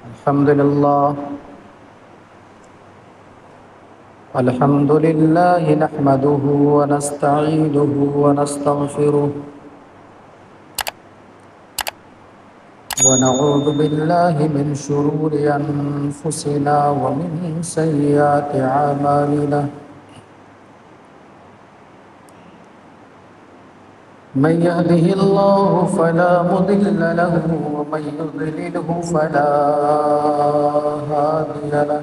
الحمد لله نحمده ونستعينه ونستغفره ونعوذ بالله من شرور أنفسنا ومن سيئات أعمالنا. من يهده الله فلا مضل له ومن يضلله فلا هادي له.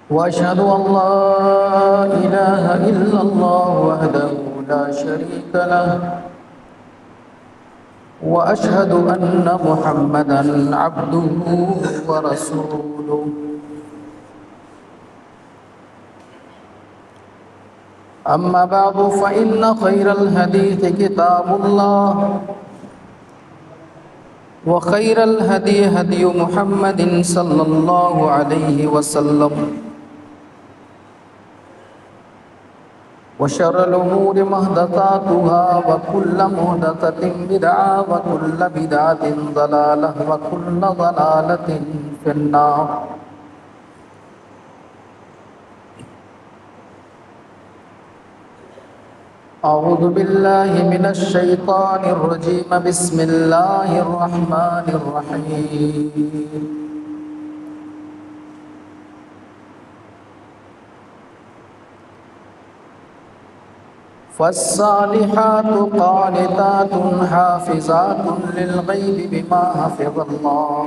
وأشهد أن لا إله إلا الله وحده لا شريك له. وأشهد أن محمدًا عبده ورسوله. أما بعد فإن خير الحديث كتاب الله وخير الهدي هدي محمد صلى الله عليه وسلم وشر الأمور محدثاتها وكل محدثة بدعة وكل بدعة ضلالة وكل ضلالة في النار. أعوذ بالله من الشيطان الرجيم. بسم الله الرحمن الرحيم. فالصالحات قانتات حافظات للغيب بما حفظ الله.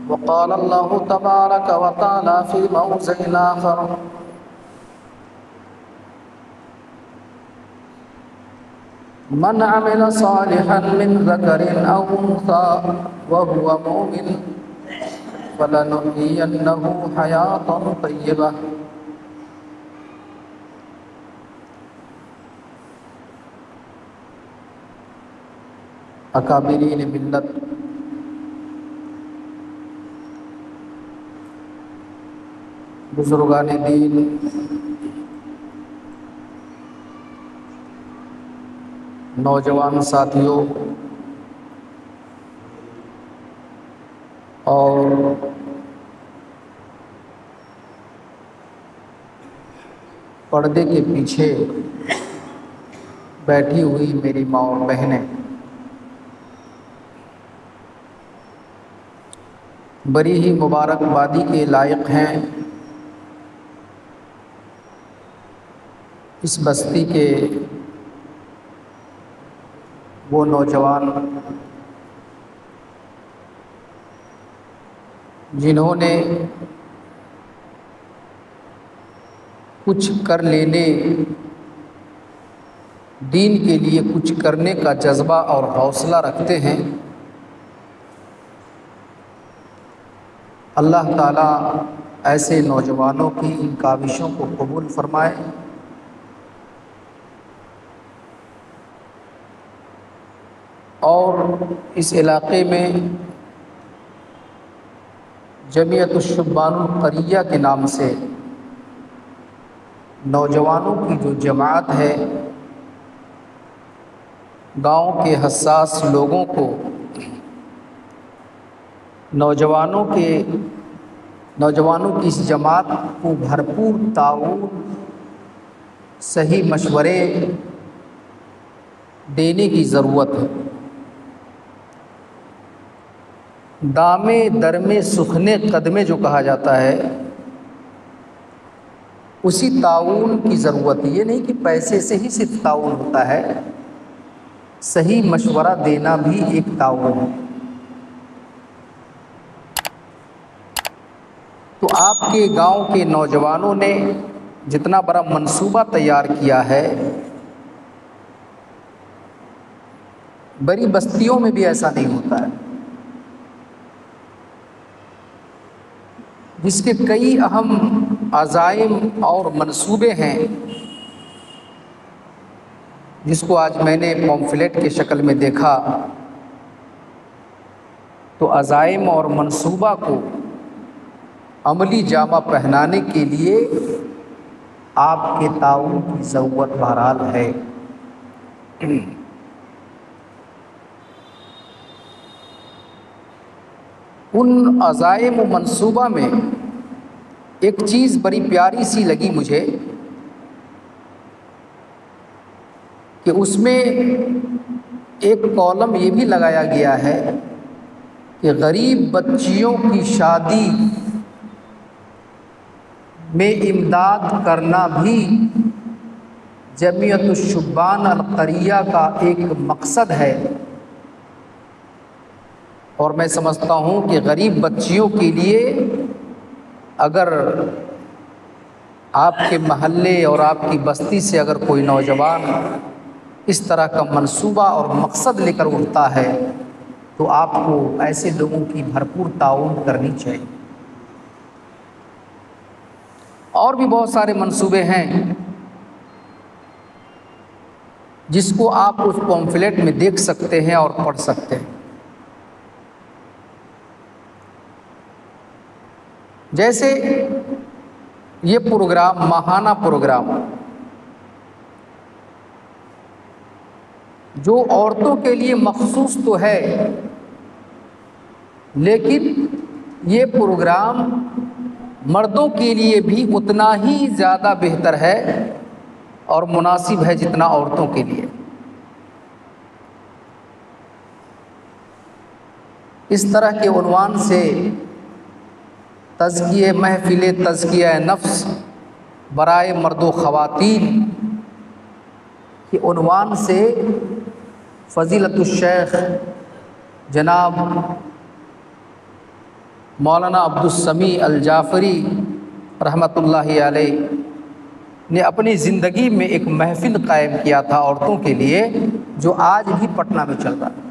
وقال الله تبارك وتعالى في موضع آخر: من عمل صالحا من ذكر أو أنثى وهو مؤمن فلنحيينه حياة طيبة. اکابرین ملت، بزرگان دین، نوجوان ساتھیوں اور پردے کے پیچھے بیٹھی ہوئی میری ماں اور بہنیں، بڑی ہی مبارکبادی کے لائق ہیں اس بستی کے وہ نوجوان جنہوں نے کچھ کر لینے، دین کے لیے کچھ کرنے کا جذبہ اور حوصلہ رکھتے ہیں. اللہ تعالیٰ ایسے نوجوانوں کی ان کاوشوں کو قبول فرمائے اور اس علاقے میں جمعیت الشبان القریہ کے نام سے نوجوانوں کی جو جماعت ہے، گاؤں کے حساس لوگوں کو نوجوانوں کی اس جماعت کو بھرپور تعاون، صحیح مشورے دینے کی ضرورت ہے. دامے درمے سخنے قدمے جو کہا جاتا ہے، اسی تعاون کی ضرورت ہے. یہ نہیں کہ پیسے سے ہی صرف تعاون ہوتا ہے، صحیح مشورہ دینا بھی ایک تعاون ہے. تو آپ کے گاؤں کے نوجوانوں نے جتنا بڑا منصوبہ تیار کیا ہے، بڑی بستیوں میں بھی ایسا نہیں ہوتا ہے، جس کے کئی اہم عزائم اور منصوبے ہیں، جس کو آج میں نے پمفلیٹ کے شکل میں دیکھا تو عزائم اور منصوبہ کو عملی جامہ پہنانے کے لیے آپ کے تعاون کی ضرورت بہرحال ہے۔ ان عزائم و منصوبہ میں ایک چیز بڑی پیاری سی لگی مجھے کہ اس میں ایک کالم یہ بھی لگایا گیا ہے کہ غریب بچیوں کی شادی میں امداد کرنا بھی جمعیت الشبان القریہ کا ایک مقصد ہے، اور میں سمجھتا ہوں کہ غریب بچیوں کے لیے اگر آپ کے محلے اور آپ کی بستی سے اگر کوئی نوجوان اس طرح کا منصوبہ اور مقصد لے کر اٹھتا ہے تو آپ کو ایسے لوگوں کی بھرپور تعاون کرنی چاہیے۔ اور بھی بہت سارے منصوبے ہیں جس کو آپ اس پمفلیٹ میں دیکھ سکتے ہیں اور پڑھ سکتے ہیں۔ جیسے یہ پروگرام، ماہانہ پروگرام، جو عورتوں کے لیے مخصوص تو ہے، لیکن یہ پروگرام مردوں کے لیے بھی اتنا ہی زیادہ بہتر ہے اور مناسب ہے جتنا عورتوں کے لیے۔ اس طرح کے عنوان سے تزکیہ محفل تزکیہ نفس برائے مرد و خواتین کے عنوان سے فضیلت الشیخ جناب مولانا عبدالسمیع الجعفری رحمۃ اللہ علیہ نے اپنی زندگی میں ایک محفل قائم کیا تھا عورتوں کے لیے، جو آج بھی پٹنہ میں چل رہا ہے۔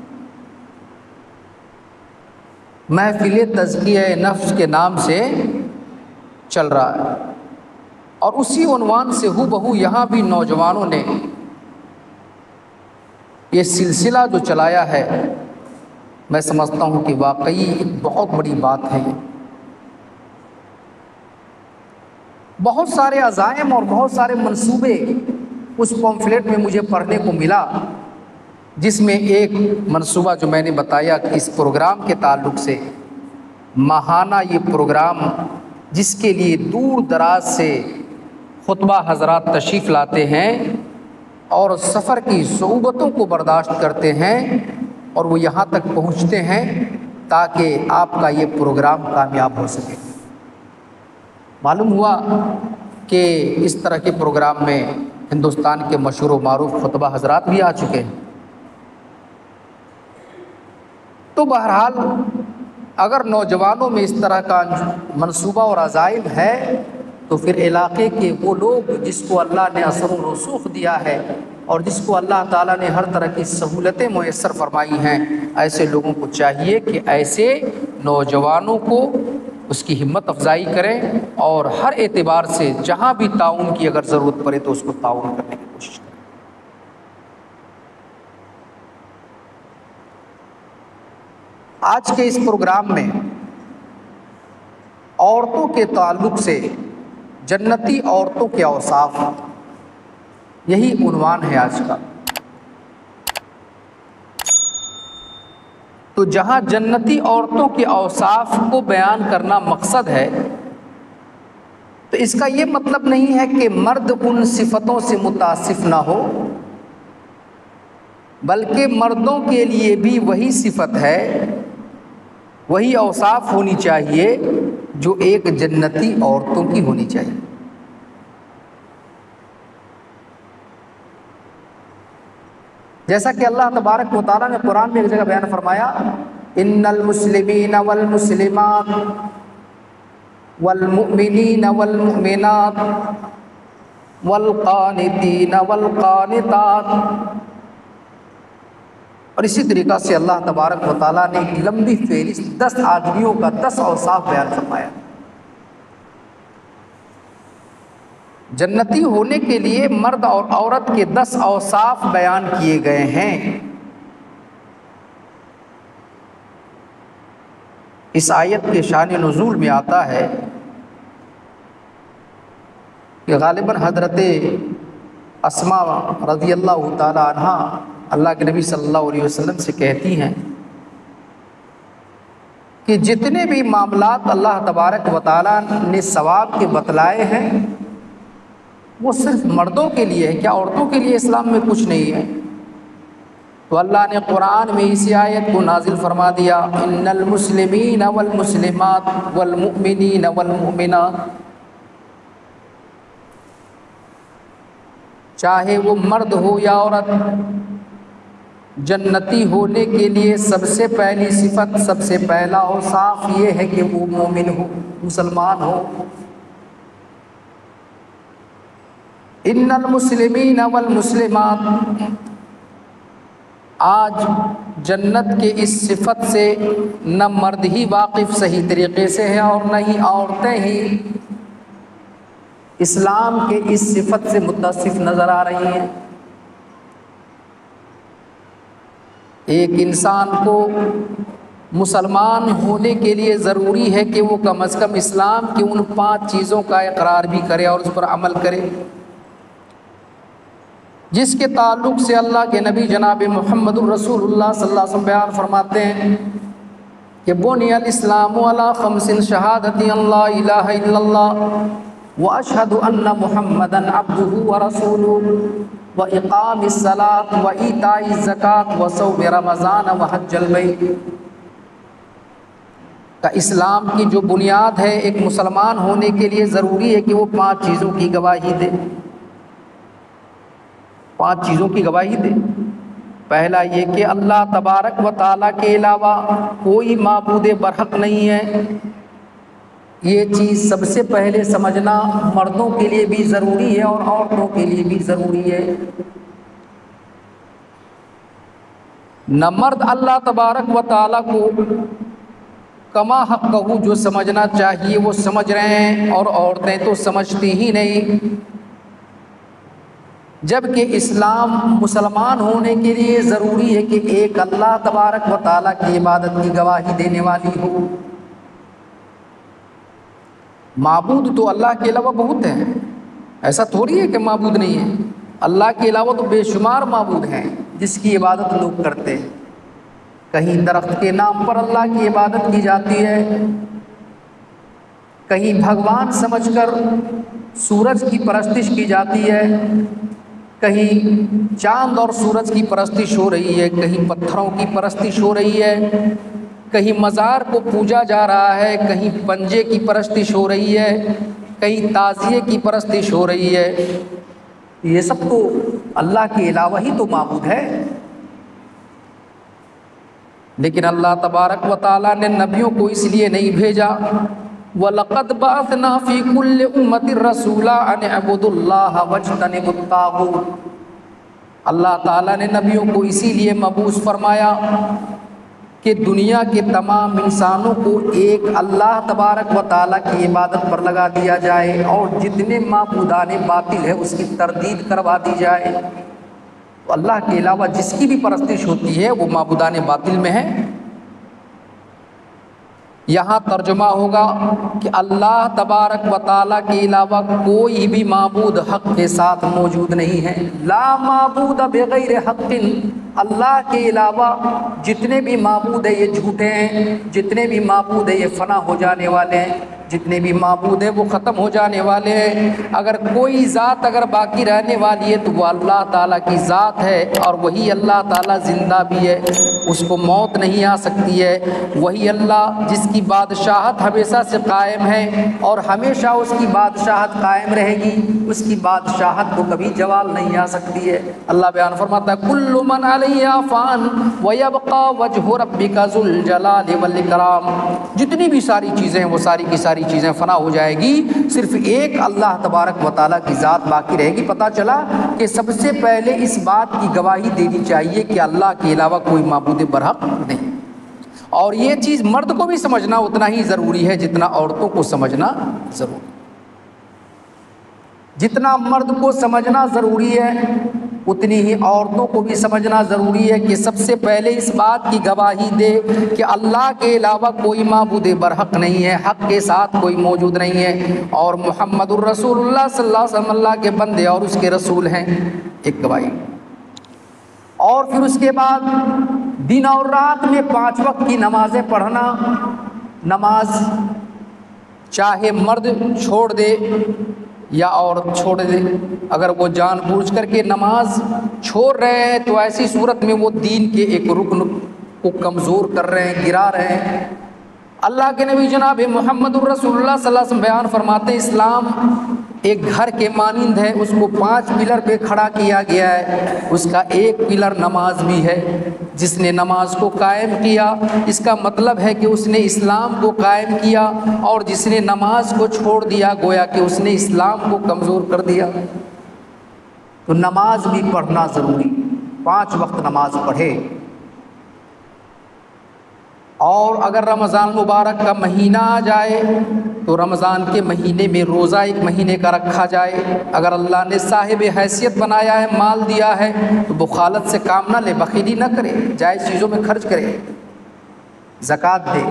محفل تزکیہ نفس کے نام سے چل رہا ہے، اور اسی عنوان سے ہو بہو یہاں بھی نوجوانوں نے یہ سلسلہ جو چلایا ہے، میں سمجھتا ہوں کہ واقعی ایک بہت بڑی بات ہے۔ بہت سارے عزائم اور بہت سارے منصوبے اس پمفلیٹ میں مجھے پڑھنے کو ملا، جس میں ایک منصوبہ جو میں نے بتایا کہ اس پروگرام کے تعلق سے ماہانہ یہ پروگرام، جس کے لیے دور دراز سے خطبہ حضرات تشریف لاتے ہیں اور سفر کی صعوبتوں کو برداشت کرتے ہیں اور وہ یہاں تک پہنچتے ہیں تاکہ آپ کا یہ پروگرام کامیاب ہو سکے۔ معلوم ہوا کہ اس طرح کے پروگرام میں ہندوستان کے مشہور و معروف خطبہ حضرات بھی آ چکے ہیں۔ تو بہرحال اگر نوجوانوں میں اس طرح کا منصوبہ اور عزائم ہے تو پھر علاقے کے وہ لوگ جس کو اللہ نے اثر و رسوخ دیا ہے اور جس کو اللہ تعالیٰ نے ہر طرح کی سہولتیں میسر فرمائی ہیں، ایسے لوگوں کو چاہیے کہ ایسے نوجوانوں کو اس کی ہمت افزائی کریں اور ہر اعتبار سے جہاں بھی تعاون کی اگر ضرورت پڑے تو اس کو تعاون کرنے کی کوشش کریں۔ آج کے اس پروگرام میں عورتوں کے تعلق سے جنتی عورتوں کے اوصاف، یہی عنوان ہے آج کا۔ تو جہاں جنتی عورتوں کے اوصاف کو بیان کرنا مقصد ہے تو اس کا یہ مطلب نہیں ہے کہ مرد ان صفتوں سے متصف نہ ہو، بلکہ مردوں کے لیے بھی وہی صفت ہے، وہی اوصاف ہونی چاہیے جو ایک جنتی عورتوں کی ہونی چاہیے۔ جیسا کہ اللہ تبارک و تعالیٰ نے قرآن میں ایک جگہ بیان فرمایا، ان المسلمین والمسلمات والمؤمنین والمؤمنات والقانتین والقانتات، اور اسی طریقہ سے اللہ تبارک و تعالیٰ نے ایک لمبی فہرست 10 آدمیوں کا 10 اوصاف بیان فرمایا۔ جنتی ہونے کے لیے مرد اور عورت کے 10 اوصاف بیان کیے گئے ہیں۔ اس آیت کے شان نزول میں آتا ہے کہ غالباً حضرت اسما رضی اللہ تعالیٰ عنہ اللہ کے نبی صلی اللہ علیہ وسلم سے کہتی ہیں کہ جتنے بھی معاملات اللہ تبارک و تعالیٰ نے ثواب کے بتلائے ہیں وہ صرف مردوں کے لیے ہے، کیا عورتوں کے لیے اسلام میں کچھ نہیں ہے؟ تو اللہ نے قرآن میں اسی آیت کو نازل فرما دیا، ان المسلمین والمسلمات والمؤمنین والمؤمنات، چاہے وہ مرد ہو یا عورت، جنتی ہونے کے لیے سب سے پہلی صفت، سب سے پہلا اور صاف یہ ہے کہ وہ مومن ہو، مسلمان ہو۔ ان المسلمین والمسلمات، آج جنت کے اس صفت سے نہ مرد ہی واقف صحیح طریقے سے ہیں اور نہ ہی عورتیں ہی اسلام کے اس صفت سے متصف نظر آ رہی ہیں۔ ایک انسان کو مسلمان ہونے کے لیے ضروری ہے کہ وہ کم از کم اسلام کی ان 5 چیزوں کا اقرار بھی کرے اور اس پر عمل کرے، جس کے تعلق سے اللہ کے نبی جناب محمد الرسول اللہ صلی اللہ علیہ وسلم بیان فرماتے ہیں کہ بنی الاسلام علی 5 شہادت ان لا الہ الا اللہ واشہد ان محمدا عبدہ ورسولہ واقام الصلاۃ وایتاء الزکاۃ وصوم رمضان وحج البیت، کہ اسلام کی جو بنیاد ہے ایک مسلمان ہونے کے لیے ضروری ہے کہ وہ 5 چیزوں کی گواہی دے، 5 چیزوں کی گواہی دے۔ پہلا یہ کہ اللہ تبارک و تعالیٰ کے علاوہ کوئی معبود برحق نہیں ہے، یہ چیز سب سے پہلے سمجھنا مردوں کے لیے بھی ضروری ہے اور عورتوں کے لیے بھی ضروری ہے۔ نہ مرد اللہ تبارک و تعالیٰ کو کما حقہ جو سمجھنا چاہیے وہ سمجھ رہے ہیں اور عورتیں تو سمجھتی ہی نہیں، جبکہ اسلام مسلمان ہونے کے لیے ضروری ہے کہ ایک اللہ تبارک و تعالیٰ کی عبادت کی گواہی دینے والی ہو۔ معبود تو اللہ کے علاوہ بہت ہیں، ایسا تھوڑی ہے کہ معبود نہیں ہے، اللہ کے علاوہ تو بے شمار معبود ہیں جس کی عبادت لوگ کرتے ہیں۔ کہیں درخت کے نام پر اللہ کی عبادت کی جاتی ہے، کہیں بھگوان سمجھ کر سورج کی پرستش کی جاتی ہے، کہیں چاند اور سورج کی پرستش ہو رہی ہے، کہیں پتھروں کی پرستش ہو رہی ہے، کہیں مزار کو پوجا جا رہا ہے، کہیں پنجے کی پرستش ہو رہی ہے، کہیں تعزیے کی پرستش ہو رہی ہے۔ یہ سب تو اللہ کے علاوہ ہی تو معبود ہے۔ لیکن اللہ تبارک و تعالیٰ نے نبیوں کو اس لیے نہیں بھیجا، وَلَقَدْ بَعَثْنَا فِي كُلِّ أُمَّةٍ رَسُولًا أَنِ اعْبُدُوا اللَّهَ وَاجْتَنِبُوا الطَّاغُوتَ، اللہ تعالیٰ نے نبیوں کو اسی لیے مبعوث فرمایا کہ دنیا کے تمام انسانوں کو ایک اللہ تبارک و تعالیٰ کی عبادت پر لگا دیا جائے اور جتنے معبودان باطل ہے اس کی تردید کروا دی جائے۔ تو اللہ کے علاوہ جس کی بھی پرستش ہوتی ہے وہ معبودان باطل میں ہے۔ یہاں ترجمہ ہوگا کہ اللہ تبارک و تعالیٰ کے علاوہ کوئی بھی معبود حق کے ساتھ موجود نہیں ہے۔ لا معبود بغیر حق، اللہ کے علاوہ جتنے بھی معبود ہیں یہ جھوٹے ہیں، جتنے بھی معبود ہیں یہ فنا ہو جانے والے ہیں، جتنے بھی معبود ہیں وہ ختم ہو جانے والے ہیں۔ اگر کوئی ذات اگر باقی رہنے والی ہے تو وہ اللہ تعالیٰ کی ذات ہے، اور وہی اللہ تعالیٰ زندہ بھی ہے، اس کو موت نہیں آ سکتی ہے۔ وہی اللہ جس کی بادشاہت ہمیشہ سے قائم ہے اور ہمیشہ اس کی بادشاہت قائم رہے گی، اس کی بادشاہت کو کبھی زوال نہیں آ سکتی ہے۔ اللہ بیان فرماتا ہے کل من علیہا فان ویبقى وجہ ربک ذو الجلال والاکرام، جتنی بھی ساری چیزیں ہیں وہ ساری کی ساری چیزیں فنا ہو جائے گی، صرف ایک اللہ تبارک و تعالیٰ کی ذات باقی رہے گی۔ پتہ چلا کہ سب سے پہلے اس بات کی گواہی دینی چاہیے کہ اللہ کے علاوہ کوئی معبود برحق نہیں، اور یہ چیز مرد کو بھی سمجھنا اتنا ہی ضروری ہے جتنا عورتوں کو سمجھنا ضروری۔ جتنا مرد کو سمجھنا ضروری ہے اتنی ہی عورتوں کو بھی سمجھنا ضروری ہے کہ سب سے پہلے اس بات کی گواہی دے کہ اللہ کے علاوہ کوئی معبود برحق نہیں ہے، حق کے ساتھ کوئی موجود نہیں ہے، اور محمد الرسول اللہ صلی اللہ علیہ وسلم اللہ کے بندے اور اس کے رسول ہیں، ایک گواہی۔ اور پھر اس کے بعد دن اور رات میں 5 وقت کی نمازیں پڑھنا، نماز چاہے مرد چھوڑ دے یا عورت چھوڑ دے، اگر وہ جان بوجھ کر کے نماز چھوڑ رہے ہیں تو ایسی صورت میں وہ دین کے ایک رکن کو کمزور کر رہے ہیں، گرا رہے ہیں۔ اللہ کے نبی جناب محمد الرسول اللہ صلی اللہ علیہ وسلم بیان فرماتے ہیں اسلام ایک گھر کے مانند ہے، اس کو 5 پلر پہ کھڑا کیا گیا ہے، اس کا ایک پلر نماز بھی ہے۔ جس نے نماز کو قائم کیا، اس کا مطلب ہے کہ اس نے اسلام کو قائم کیا، اور جس نے نماز کو چھوڑ دیا گویا کہ اس نے اسلام کو کمزور کر دیا۔ تو نماز بھی پڑھنا ضروری، 5 وقت نماز پڑھے۔ اور اگر رمضان مبارک کا مہینہ آ جائے تو رمضان کے مہینے میں روزہ 1 مہینے کا رکھا جائے۔ اگر اللہ نے صاحب حیثیت بنایا ہے، مال دیا ہے، تو بخالت سے کام نہ لے، بخیلی نہ کرے، جائز چیزوں میں خرچ کرے، زکوٰۃ دے۔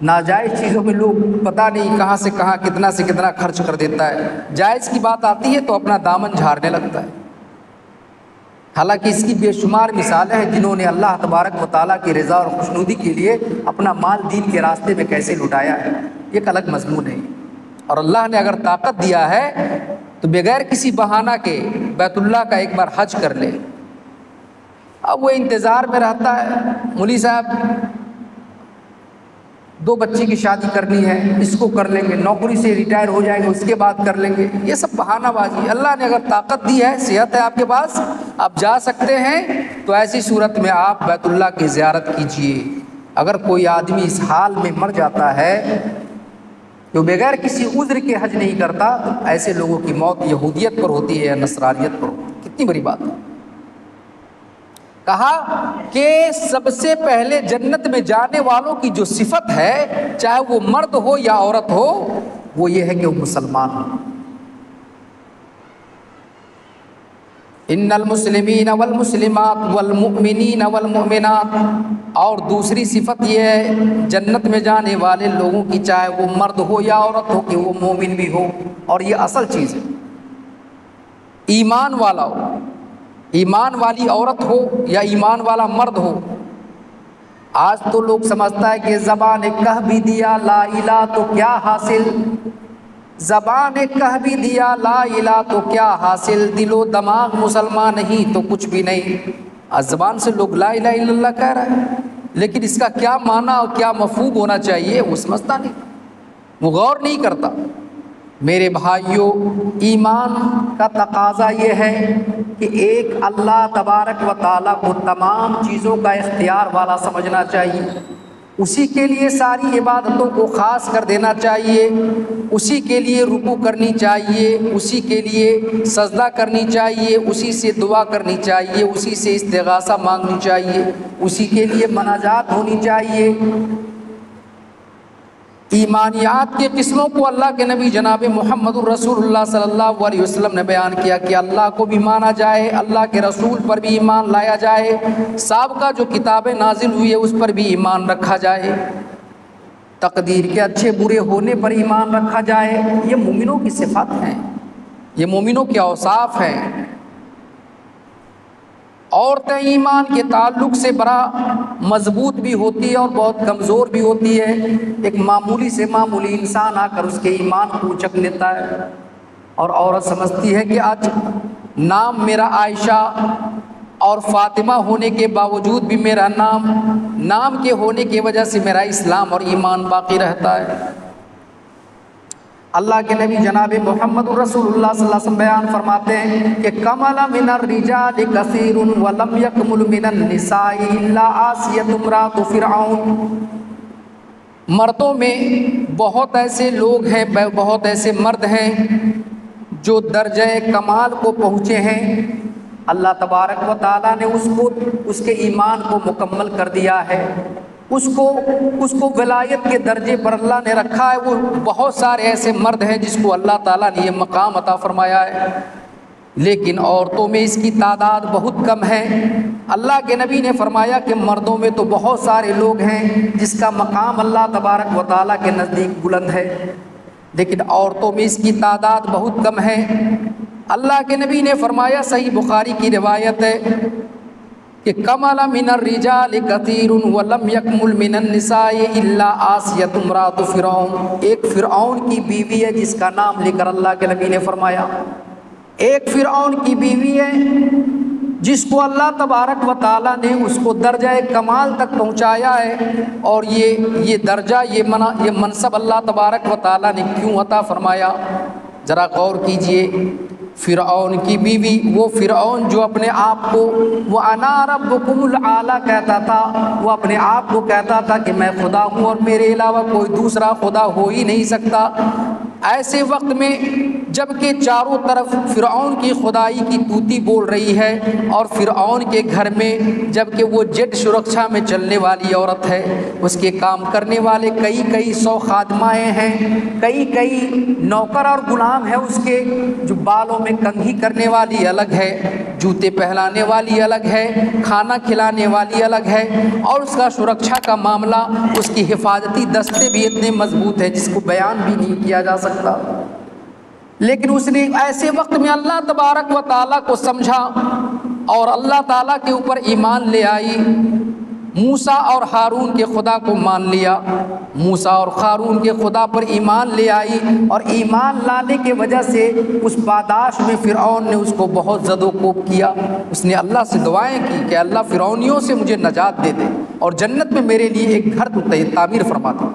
ناجائز چیزوں میں لوگ پتہ نہیں کہاں سے کہاں کتنا سے کتنا خرچ کر دیتا ہے، جائز کی بات آتی ہے تو اپنا دامن جھاڑنے لگتا ہے۔ حالانکہ اس کی بے شمار مثالیں ہیں جنہوں نے اللہ تبارک و تعالیٰ کی رضا اور خوشنودی کے لیے اپنا مال دین کے راستے میں کیسے لٹایا ہے، ایک الگ مضمون ہے۔ اور اللہ نے اگر طاقت دیا ہے تو بغیر کسی بہانہ کے بیت اللہ کا ایک بار حج کر لے۔ اب وہ انتظار میں رہتا ہے، مولوی صاحب 2 بچے کی شادی کرنی ہے، اس کو کر لیں گے، نوکری سے ریٹائر ہو جائیں گے اس کے بعد کر لیں گے، یہ سب بہانہ بازی۔ اللہ نے اگر طاقت دی ہے، صحت ہے آپ کے پاس، آپ جا سکتے ہیں، تو ایسی صورت میں آپ بیت اللہ کی زیارت کیجئے۔ اگر کوئی آدمی اس حال میں مر جاتا ہے کہ بغیر کسی عذر کے حج نہیں کرتا، تو ایسے لوگوں کی موت یہودیت پر ہوتی ہے یا نصرانیت پر ہوتی ہے۔ کتنی بڑی بات ہے۔ کہا کہ سب سے پہلے جنت میں جانے والوں کی جو صفت ہے، چاہے وہ مرد ہو یا عورت ہو، وہ یہ ہے کہ وہ مسلمان ہو۔ ان المسلمین والمسلمات والمؤمنین والمؤمنات، اور دوسری صفت یہ ہے جنت میں جانے والے لوگوں کی، چاہے وہ مرد ہو یا عورت ہو، کہ وہ مومن بھی ہو، اور یہ اصل چیز ہے، ایمان والا ہو، ایمان والی عورت ہو یا ایمان والا مرد ہو۔ آج تو لوگ سمجھتا ہے کہ زبان نے کہہ بھی دیا لا الہ تو کیا حاصل، زبان نے کہہ بھی دیا لا الہ تو کیا حاصل، دل و دماغ مسلمان نہیں تو کچھ بھی نہیں۔ آج زبان سے لوگ لا الہ الا اللہ کہہ رہے ہیں، لیکن اس کا کیا معنی اور کیا مفہوم ہونا چاہیے وہ سمجھتا نہیں، وہ غور نہیں کرتا۔ میرے بھائیوں، ایمان کا تقاضا یہ ہے کہ ایک اللہ تبارک و تعالیٰ کو تمام چیزوں کا اختیار والا سمجھنا چاہیے، اسی کے لیے ساری عبادتوں کو خاص کر دینا چاہیے، اسی کے لیے رکوع کرنی چاہیے، اسی کے لیے سجدہ کرنی چاہیے، اسی سے دعا کرنی چاہیے، اسی سے استغاثہ مانگنی چاہیے، اسی کے لیے مناجات ہونی چاہیے۔ ایمانیات کی قسموں کو اللہ کے نبی جناب محمد الرسول اللہ صلی اللہ علیہ وسلم نے بیان کیا کہ اللہ کو بھی مانا جائے، اللہ کے رسول پر بھی ایمان لایا جائے، سابقہ جو کتابیں نازل ہوئی ہے اس پر بھی ایمان رکھا جائے، تقدیر کے اچھے برے ہونے پر ایمان رکھا جائے۔ یہ مومنوں کی صفات ہیں، یہ مومنوں کے اوصاف ہیں۔ عورتیں ایمان کے تعلق سے بڑا مضبوط بھی ہوتی ہے اور بہت کمزور بھی ہوتی ہے۔ ایک معمولی سے معمولی انسان آ کر اس کے ایمان کو اچک لیتا ہے، اور عورت سمجھتی ہے کہ آج نام میرا عائشہ اور فاطمہ ہونے کے باوجود بھی میرا نام کے ہونے کی وجہ سے میرا اسلام اور ایمان باقی رہتا ہے۔ اللہ کے نبی جناب محمد رسول اللہ صلی اللہ علیہ وسلم بیان فرماتے ہیں کہ کمل من الرجال کثیر ولم یکمل من النساء الا آسیۃ امرأۃ فرعون۔ مردوں میں بہت ایسے لوگ ہیں، بہت ایسے مرد ہیں جو درجہ کمال کو پہنچے ہیں، اللہ تبارک و تعالیٰ نے اس کے ایمان کو مکمل کر دیا ہے، اس کو ولایت کے درجے پر اللہ نے رکھا ہے۔ وہ بہت سارے ایسے مرد ہیں جس کو اللہ تعالیٰ نے یہ مقام عطا فرمایا ہے۔ لیکن عورتوں میں اس کی تعداد بہت کم ہے۔ اللہ کے نبی نے فرمایا کہ مردوں میں تو بہت سارے لوگ ہیں جس کا مقام اللہ تبارک و تعالیٰ کے نزدیک بلند ہے، لیکن عورتوں میں اس کی تعداد بہت کم ہے۔ اللہ کے نبی نے فرمایا، صحیح بخاری کی روایت ہے کہ کمل من الرجال کثیر ولم یکمل من النساء الا آسیۃ امرأۃ فرعون۔ ایک فرعون کی بیوی ہے جس کا نام لے کر اللہ کے نبی نے فرمایا، ایک فرعون کی بیوی ہے جس کو اللہ تبارک و تعالیٰ نے اس کو درجہ کمال تک پہنچایا ہے، اور یہ درجہ یہ منصب اللہ تبارک و تعالیٰ نے کیوں عطا فرمایا؟ ذرا غور کیجئے۔ فرعون کی بیوی، وہ فرعون جو اپنے آپ کو وہ انا ربکم الاعلی کہتا تھا، وہ اپنے آپ کو کہتا تھا کہ میں خدا ہوں اور میرے علاوہ کوئی دوسرا خدا ہو ہی نہیں سکتا۔ ایسے وقت میں جب کہ چاروں طرف فرعون کی خدائی کی طوطی بول رہی ہے، اور فرعون کے گھر میں جب کہ وہ جیٹ سرکشا میں چلنے والی عورت ہے، اس کے کام کرنے والے کئی 100 خادمائیں ہیں، کئی نوکر اور غلام ہیں، اس کے جو بالوں میں کنگھی کرنے والی الگ ہے، جوتے پہنانے والی الگ ہے، کھانا کھلانے والی الگ ہے، اور اس کا سرکشا کا معاملہ، اس کی حفاظتی دستے بھی اتنے مضبوط ہیں جس کو بیان بھی نہیں کیا جا سکتا۔ لیکن اس نے ایسے وقت میں اللہ تبارک و تعالیٰ کو سمجھا اور اللہ تعالیٰ کے اوپر ایمان لے آئی، موسیٰ اور ہارون کے خدا کو مان لیا، موسیٰ اور ہارون کے خدا پر ایمان لے آئی، اور ایمان لانے کے وجہ سے اس پاداش میں فرعون نے اس کو بہت زد و کوب کیا۔ اس نے اللہ سے دعائیں کی کہ اللہ فرعونیوں سے مجھے نجات دے دے اور جنت میں میرے لیے ایک گھر تو تعمیر فرما دے۔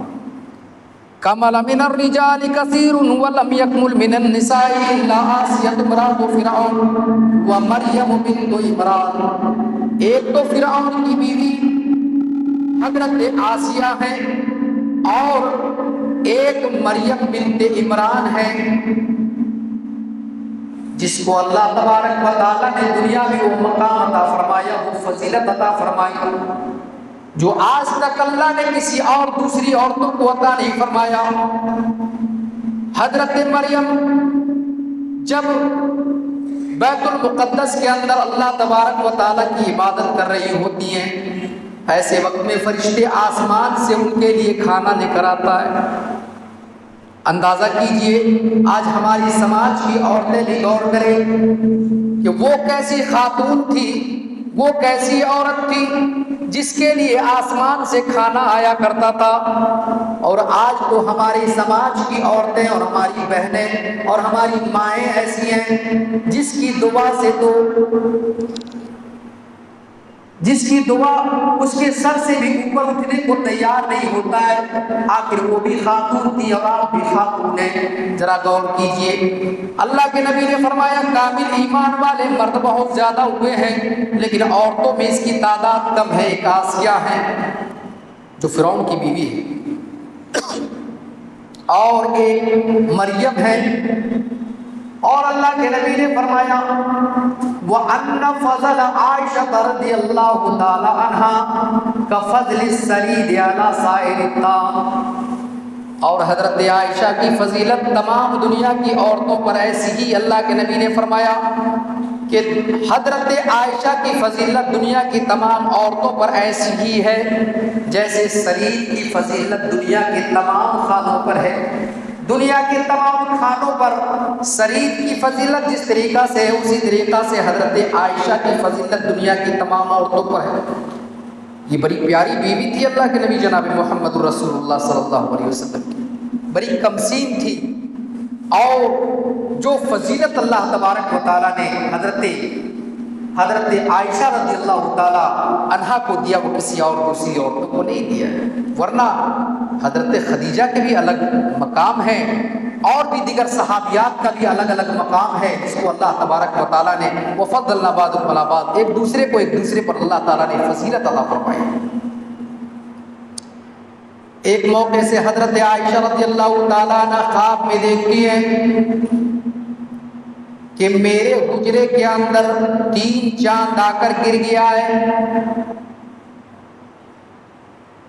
کمل من الرجال کثیر ولم یکمل من النساء الا آسیۃ امرأۃ فرعون ومریم بنت عمران۔ ایک تو فرعون کی بیوی حضرت آسیہ ہے، اور ایک مریم بنت عمران ہے، جس کو اللہ تبارک و تعالیٰ نے دنیا میں وہ مقام عطا فرمایا، وہ فضیلت عطا فرمائی جو آج تک اللہ نے کسی اور دوسری عورتوں کو عطا نہیں فرمایا۔ حضرت مریم جب بیت المقدس کے اندر اللہ تبارک و تعالیٰ کی عبادت کر رہی ہوتی ہیں، ایسے وقت میں فرشتے آسمان سے ان کے لیے کھانا لے کر آتا ہے۔ اندازہ کیجئے آج ہماری سماج کی عورتیں بھی غور کریں کہ وہ کیسی خاتون تھی، وہ کیسی عورت تھی جس کے لیے آسمان سے کھانا آیا کرتا تھا، اور آج تو ہماری سماج کی عورتیں اور ہماری بہنیں اور ہماری مائیں ایسی ہیں جس کی دعا اس کے سر سے بھی اوپر اٹھنے کو تیار نہیں ہوتا ہے۔ آخر وہ بھی خاتون تھی اور آپ بھی خاتون ہیں۔ ذرا غور کیجئے، اللہ کے نبی نے فرمایا کامل ایمان والے مرد بہت زیادہ ہوئے ہیں، لیکن عورتوں میں اس کی تعداد کم ہے۔ ایک آسیہ ہے جو فرعون کی بیوی ہے، اور ایک مریم ہے، اور اللہ کے نبی نے فرمایا وَأَنَّ فَضْلَ عَائِشَةَ رَضِيَ اللَّهُ تَعَالَى عَنْهَا كَفَضْلِ السَّرِيدِ عَلَى سَائِرِ الطَّعَامِ۔ اور حضرت عائشہ کی فضیلت تمام دنیا کی عورتوں پر ایسی ہی اللہ کے نبی نے فرمایا کہ حضرت عائشہ کی فضیلت دنیا کی تمام عورتوں پر ایسی ہی ہے جیسے سرید کی فضیلت دنیا کے تمام خانوں پر ہے۔ دنیا کے تمام خانوں پر سرید کی فضیلت جس طریقہ سے ہے، اسی طریقہ سے حضرت عائشہ کی فضیلت دنیا کی تمام عورتوں پر ہے۔ یہ بڑی پیاری بیوی تھی اللہ کے نبی جناب محمد رسول اللہ صلی اللہ علیہ وسلم کی، بڑی کمسین تھی، اور جو فضیلت اللہ تبارک و تعالیٰ نے حضرت عائشہ رضی اللہ تعالیٰ عنہا کو دیا، وہ کسی اور دوسری عورتوں کو نہیں دیا ہے۔ ورنہ حضرت خدیجہ کے بھی الگ مقام ہے، اور بھی دیگر صحابیات کا بھی الگ الگ مقام ہے، جس کو اللہ تبارک و تعالیٰ نے وفضلنا بعضکم علی بعض، ایک دوسرے پر اللہ تعالیٰ نے فضیلت عطا فرمائی۔ ایک موقع سے حضرت عائشہ رضی اللہ تعالیٰ عنہ خواب میں دیکھتی ہیں کہ میرے حجرے کے اندر 3 چاند آ کر گر گیا ہے،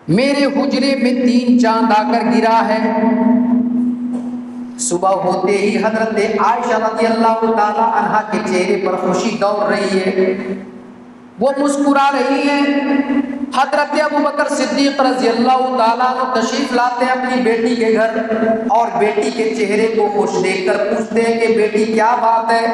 میرے حجرے میں 3 چاند آ کر گرا ہے۔ صبح ہوتے ہی حضرت عائشہ رضی اللہ تعالی عنہا کے چہرے پر خوشی دوڑ رہی ہے، وہ مسکرا رہی ہیں۔ حضرت ابوبکر صدیق رضی اللہ تعالیٰ عنہ تشریف لاتے ہیں اپنی بیٹی کے گھر، اور بیٹی کے چہرے کو خوش دیکھ کر پوچھتے ہیں کہ بیٹی کیا بات ہے؟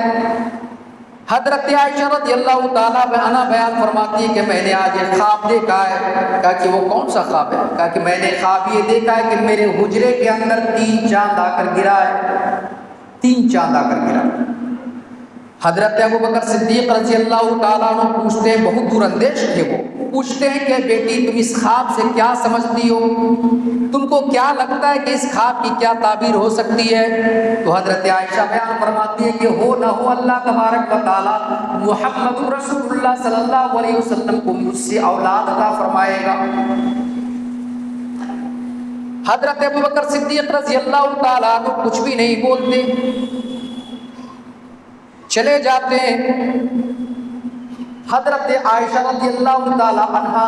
حضرت عائشہ رضی اللہ تعالیٰ عنہ بیان فرماتی ہے کہ میں نے آج ایک خواب دیکھا ہے۔ کہا کہ وہ کون سا خواب ہے؟ کہا کہ میں نے خواب یہ دیکھا ہے کہ میرے حجرے کے اندر 3 چاند آ کر گرا ہے، 3 چاند آ کر گرا۔ حضرت ابوبکر صدیق رضی اللہ تعالیٰ عنہ پوچھتے ہیں، بہت دور اندیش تھے وہ، پوچھتے ہیں کہ بیٹی تم اس خواب سے کیا سمجھتی ہو؟ تم کو کیا لگتا ہے کہ اس خواب کی کیا تعبیر ہو سکتی ہے؟ تو حضرت عائشہ بیان فرماتی ہے کہ ہو نہ ہو اللہ تبارک و تعالی محمد رسول اللہ صلی اللہ علیہ وسلم کو مجھ سے اولاد عطا فرمائے گا۔ حضرت ابوبکر صدیق رضی اللہ تعالیٰ عنہ کچھ بھی نہیں بولتے، چلے جاتے ہیں۔ حضرت عائشہ رضی اللہ تعالی عنہا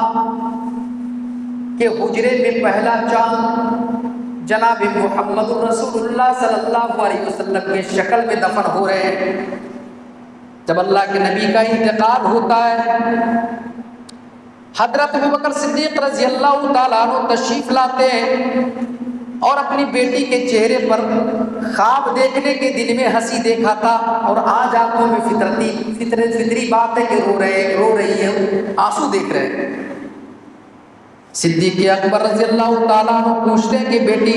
کے حجرے میں پہلا چاند جناب محمد رسول اللہ صلی اللہ علیہ وسلم کے شکل میں دفن ہو رہے ہیں۔ جب اللہ کے نبی کا انتقال ہوتا ہے، حضرت ابوبکر صدیق رضی اللہ تعالیٰ عنہ تشریف لاتے ہیں اور اپنی بیٹی کے چہرے پر خواب دیکھنے کے دن میں ہنسی دیکھا تھا، اور آج آنکھوں میں فطری بات ہے کہ رو رہی ہے، آنسو دیکھ رہے ہیں۔ صدیق اکبر رضی اللہ تعالیٰ عنہ پوچھتے ہیں کہ بیٹی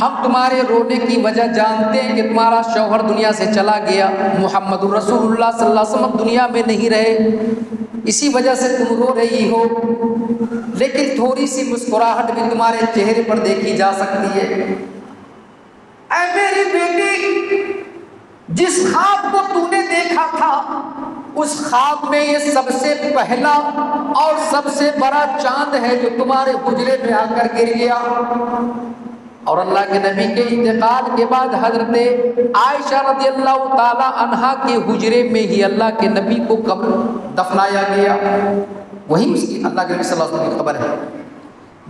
ہم تمہارے رونے کی وجہ جانتے ہیں کہ تمہارا شوہر دنیا سے چلا گیا، محمد رسول اللہ صلی اللہ علیہ وسلم دنیا میں نہیں رہے، اسی وجہ سے تم رو رہی ہو، لیکن تھوڑی سی مسکراہٹ بھی تمہارے چہرے پر دیکھی جا سکتی ہے۔ اے میری بیٹی، جس خواب کو تو نے دیکھا تھا اس خواب میں یہ سب سے پہلا اور سب سے بڑا چاند ہے جو تمہارے حجرے میں آ کر گر گیا۔ اور اللہ کے نبی کے انتقال کے بعد حضرت عائشہ رضی اللہ تعالی عنہا کے حجرے میں ہی اللہ کے نبی کو قبر دفنایا گیا، وہی اس کی اللہ کے نبی صلی اللہ علیہ وسلم کی قبر ہے۔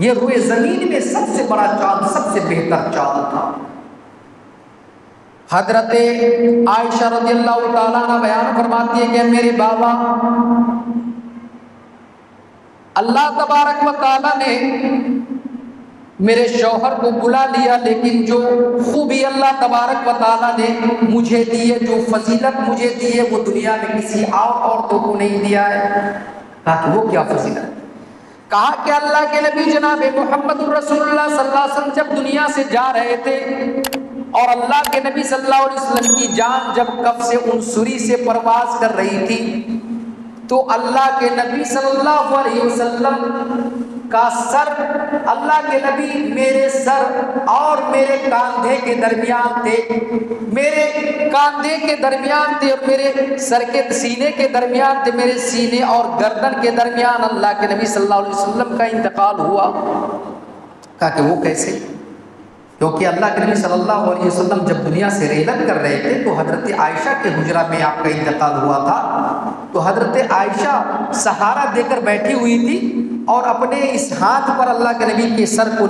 یہ روئے زمین میں سب سے بڑا چاند، سب سے بہتر چاند تھا۔ حضرت عائشہ رضی اللہ تعالیٰ عنہ بیان فرماتی ہے کہ میرے بابا، اللہ تبارک و تعالیٰ نے میرے شوہر کو بلا لیا، لیکن جو خوبی اللہ تبارک و تعالیٰ نے مجھے دی ہے، جو فضیلت مجھے دی ہے، وہ دنیا میں کسی اور عورتوں کو نہیں دیا ہے۔ کہا کہ وہ کیا فضیلت؟ کہا کہ اللہ کے نبی جناب محمد رسول اللہ صلی اللہ علیہ وسلم جب دنیا سے جا رہے تھے اور اللہ کے نبی صلی اللہ علیہ وسلم کی جان جب کف سے عنصری سے پرواز کر رہی تھی، تو اللہ کے نبی صلی اللہ علیہ وسلم کا سر، اللہ کے نبی میرے سر اور میرے کاندھے کے درمیان تھے، میرے کاندھے کے درمیان تھے اور میرے سر کے سینے کے درمیان تھے، میرے سینے اور گردن کے درمیان اللہ کے نبی صلی اللہ علیہ وسلم کا انتقال ہوا۔ کہا کہ وہ کیسے؟ کیونکہ اللہ کے نبی صلی اللہ علیہ وسلم جب دنیا سے رحلت کر رہے تھے تو حضرت عائشہ کے حجرہ میں آپ کا انتقال ہوا تھا، تو حضرت عائشہ سہارا دے کر بیٹھی ہوئی تھی اور اپنے اس ہاتھ پر اللہ کے نبی کے سر کو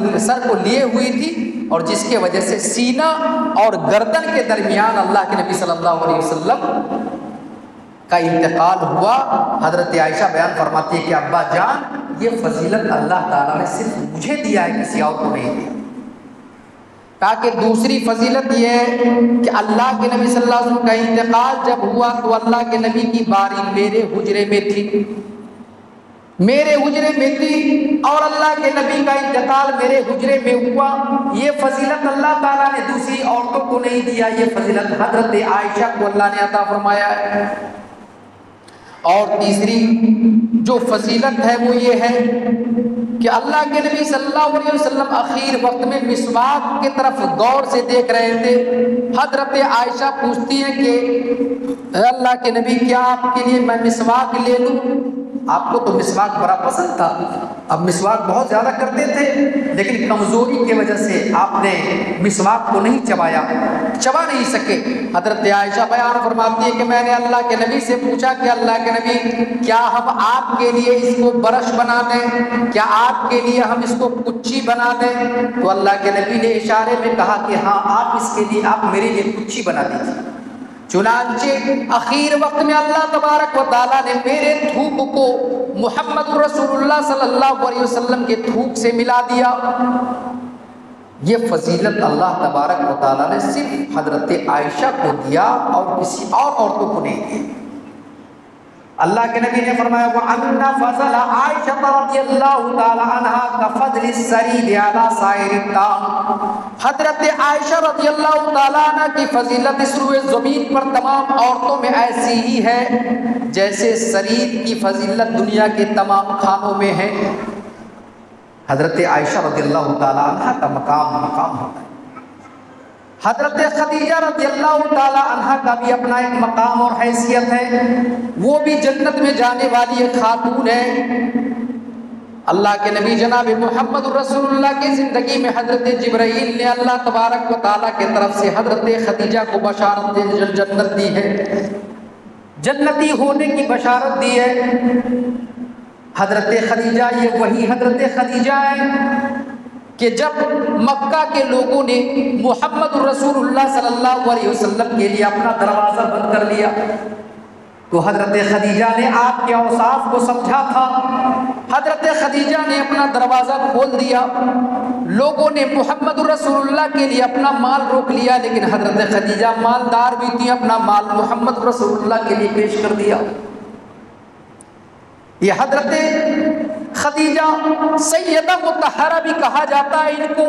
لیے ہوئی تھی، اور جس کی وجہ سے سینہ اور گردن کے درمیان اللہ کے نبی صلی اللہ علیہ وسلم کا انتقال ہوا۔ حضرت عائشہ بیان فرماتی ہے کہ ابا جان، یہ فضیلت اللہ تعالیٰ نے صرف مجھے دیا ہے، کسی اور کو نہیں دیا۔ کہا کہ دوسری فضیلت یہ ہے کہ اللہ کے نبی صلی اللہ علیہ وسلم کا انتقال جب ہوا تو اللہ کے نبی کی باری میرے حجرے میں تھی، میرے حجرے میں تھی، اور اللہ کے نبی کا انتقال میرے حجرے میں ہوا۔ یہ فضیلت اللہ تعالیٰ نے دوسری عورتوں کو نہیں دیا، یہ فضیلت حضرت عائشہ کو اللہ نے عطا فرمایا ہے۔ اور تیسری جو فضیلت ہے وہ یہ ہے کہ اللہ کے نبی صلی اللہ علیہ وسلم آخر وقت میں مسواک کی طرف غور سے دیکھ رہے تھے۔ حضرت عائشہ پوچھتی ہیں کہ اللہ کے نبی کیا آپ کے لیے میں مسواک لے لوں؟ آپ کو تو مسواک بڑا پسند تھا، اب مسواک بہت زیادہ کرتے تھے، لیکن کمزوری کی وجہ سے آپ نے مسواک کو نہیں چبا نہیں سکے۔ حضرت عائشہ بیان فرماتی ہے کہ میں نے اللہ کے نبی سے پوچھا کہ اللہ کے نبی کیا ہم آپ کے لیے اس کو برش بنا دیں، کیا آپ کے لیے ہم اس کو کچی بنا دیں؟ تو اللہ کے نبی نے اشارے میں کہا کہ ہاں آپ اس کے لیے آپ میرے لیے کچی بنا دیجیے۔ چنانچہ اخیر وقت میں اللہ تبارک و تعالیٰ نے میرے تھوک کو محمد رسول اللہ صلی اللہ علیہ وسلم کے تھوک سے ملا دیا۔ یہ فضیلت اللہ تبارک و تعالیٰ نے صرف حضرت عائشہ کو دیا اور کسی اور عورتوں کو نہیں دیا۔ اللہ کے نبی نے فرمایا وَأَنَّ فَضْلَ عَائِشَةَ رَضِيَ اللَّهُ تَعَالَى عَنْهَا كَفَضْلِ السَّرِيدِ عَلَى سَائِرِ الطَّعَامِ۔ حضرت عائشہ رضی اللہ تعالیٰ عنہ کی فضیلت اس روئے زمین پر تمام عورتوں میں ایسی ہی ہے جیسے سرید کی فضیلت دنیا کے تمام کھانوں میں ہے۔ حضرت عائشہ رضی اللہ تعالیٰ عنہ کا مقام ہوتا ہے۔ حضرت خدیجہ رضی اللہ تعالیٰ عنہ کا بھی اپنا ایک مقام اور حیثیت ہے، وہ بھی جنت میں جانے والی ایک خاتون ہے۔ اللہ کے نبی جناب محمد رسول اللہ کی زندگی میں حضرت جبرائیل نے اللہ تبارک و تعالیٰ کی طرف سے حضرت خدیجہ کو بشارت جنت دی ہے، جنتی ہونے کی بشارت دی ہے۔ حضرت خدیجہ یہ وہی حضرت خدیجہ ہے کہ جب مکہ کے لوگوں نے محمد رسول اللہ صلی اللہ علیہ وسلم کے لیے اپنا دروازہ بند کر لیا تو حضرت خدیجہ نے آپ کے اوصاف کو سمجھا تھا، حضرت خدیجہ نے اپنا دروازہ کھول دیا۔ لوگوں نے محمد رسول اللہ کے لیے اپنا مال روک لیا، لیکن حضرت خدیجہ مالدار بھی تھی، اپنا مال محمد رسول اللہ کے لیے پیش کر دیا۔ یہ حضرت خدیجہ سیدہ مطہرہ بھی کہا جاتا ہے ان کو،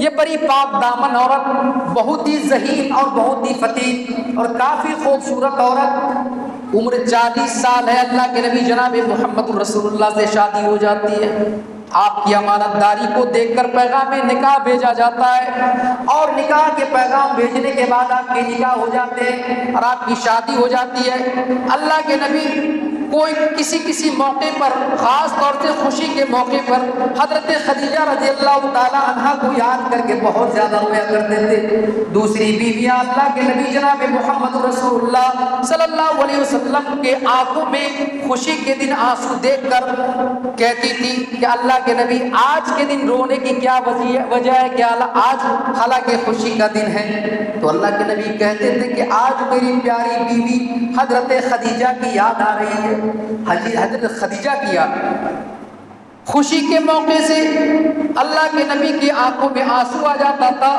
یہ بڑی پاک دامن عورت، بہت ہی ذہین اور بہت ہی فتیح اور کافی خوبصورت عورت، عمر 40 سال ہے، اللہ کے نبی جناب محمد رسول اللہ سے شادی ہو جاتی ہے۔ آپ کی امانت داری کو دیکھ کر پیغام نکاح بھیجا جاتا ہے، اور نکاح کے پیغام بھیجنے کے بعد آپ کے نکاح ہو جاتے ہیں اور آپ کی شادی ہو جاتی ہے۔ اللہ کے نبی کوئی کسی موقع پر، خاص طور سے خوشی کے موقع پر، حضرت خدیجہ رضی اللہ تعالیٰ عنہ کو یاد کر کے بہت زیادہ رویا کرتے تھے۔ دوسری بیویاں اللہ کے نبی جناب محمد رسول اللہ صلی اللہ علیہ وسلم کے آنکھوں میں خوشی کے دن آنسو دیکھ کر کہتی تھی کہ اللہ کے نبی آج کے دن رونے کی کیا وجہ ہے، کیا آج حالانکہ خوشی کا دن ہے؟ تو اللہ کے نبی کہتے تھے کہ آج میری پیاری بیوی حضرت خدیجہ کی یاد آ رہی ہے، حضرت خدیجہ کی یاد۔ خوشی کے موقع سے اللہ کے نبی کی آنکھوں میں آنسو آ جاتا تھا۔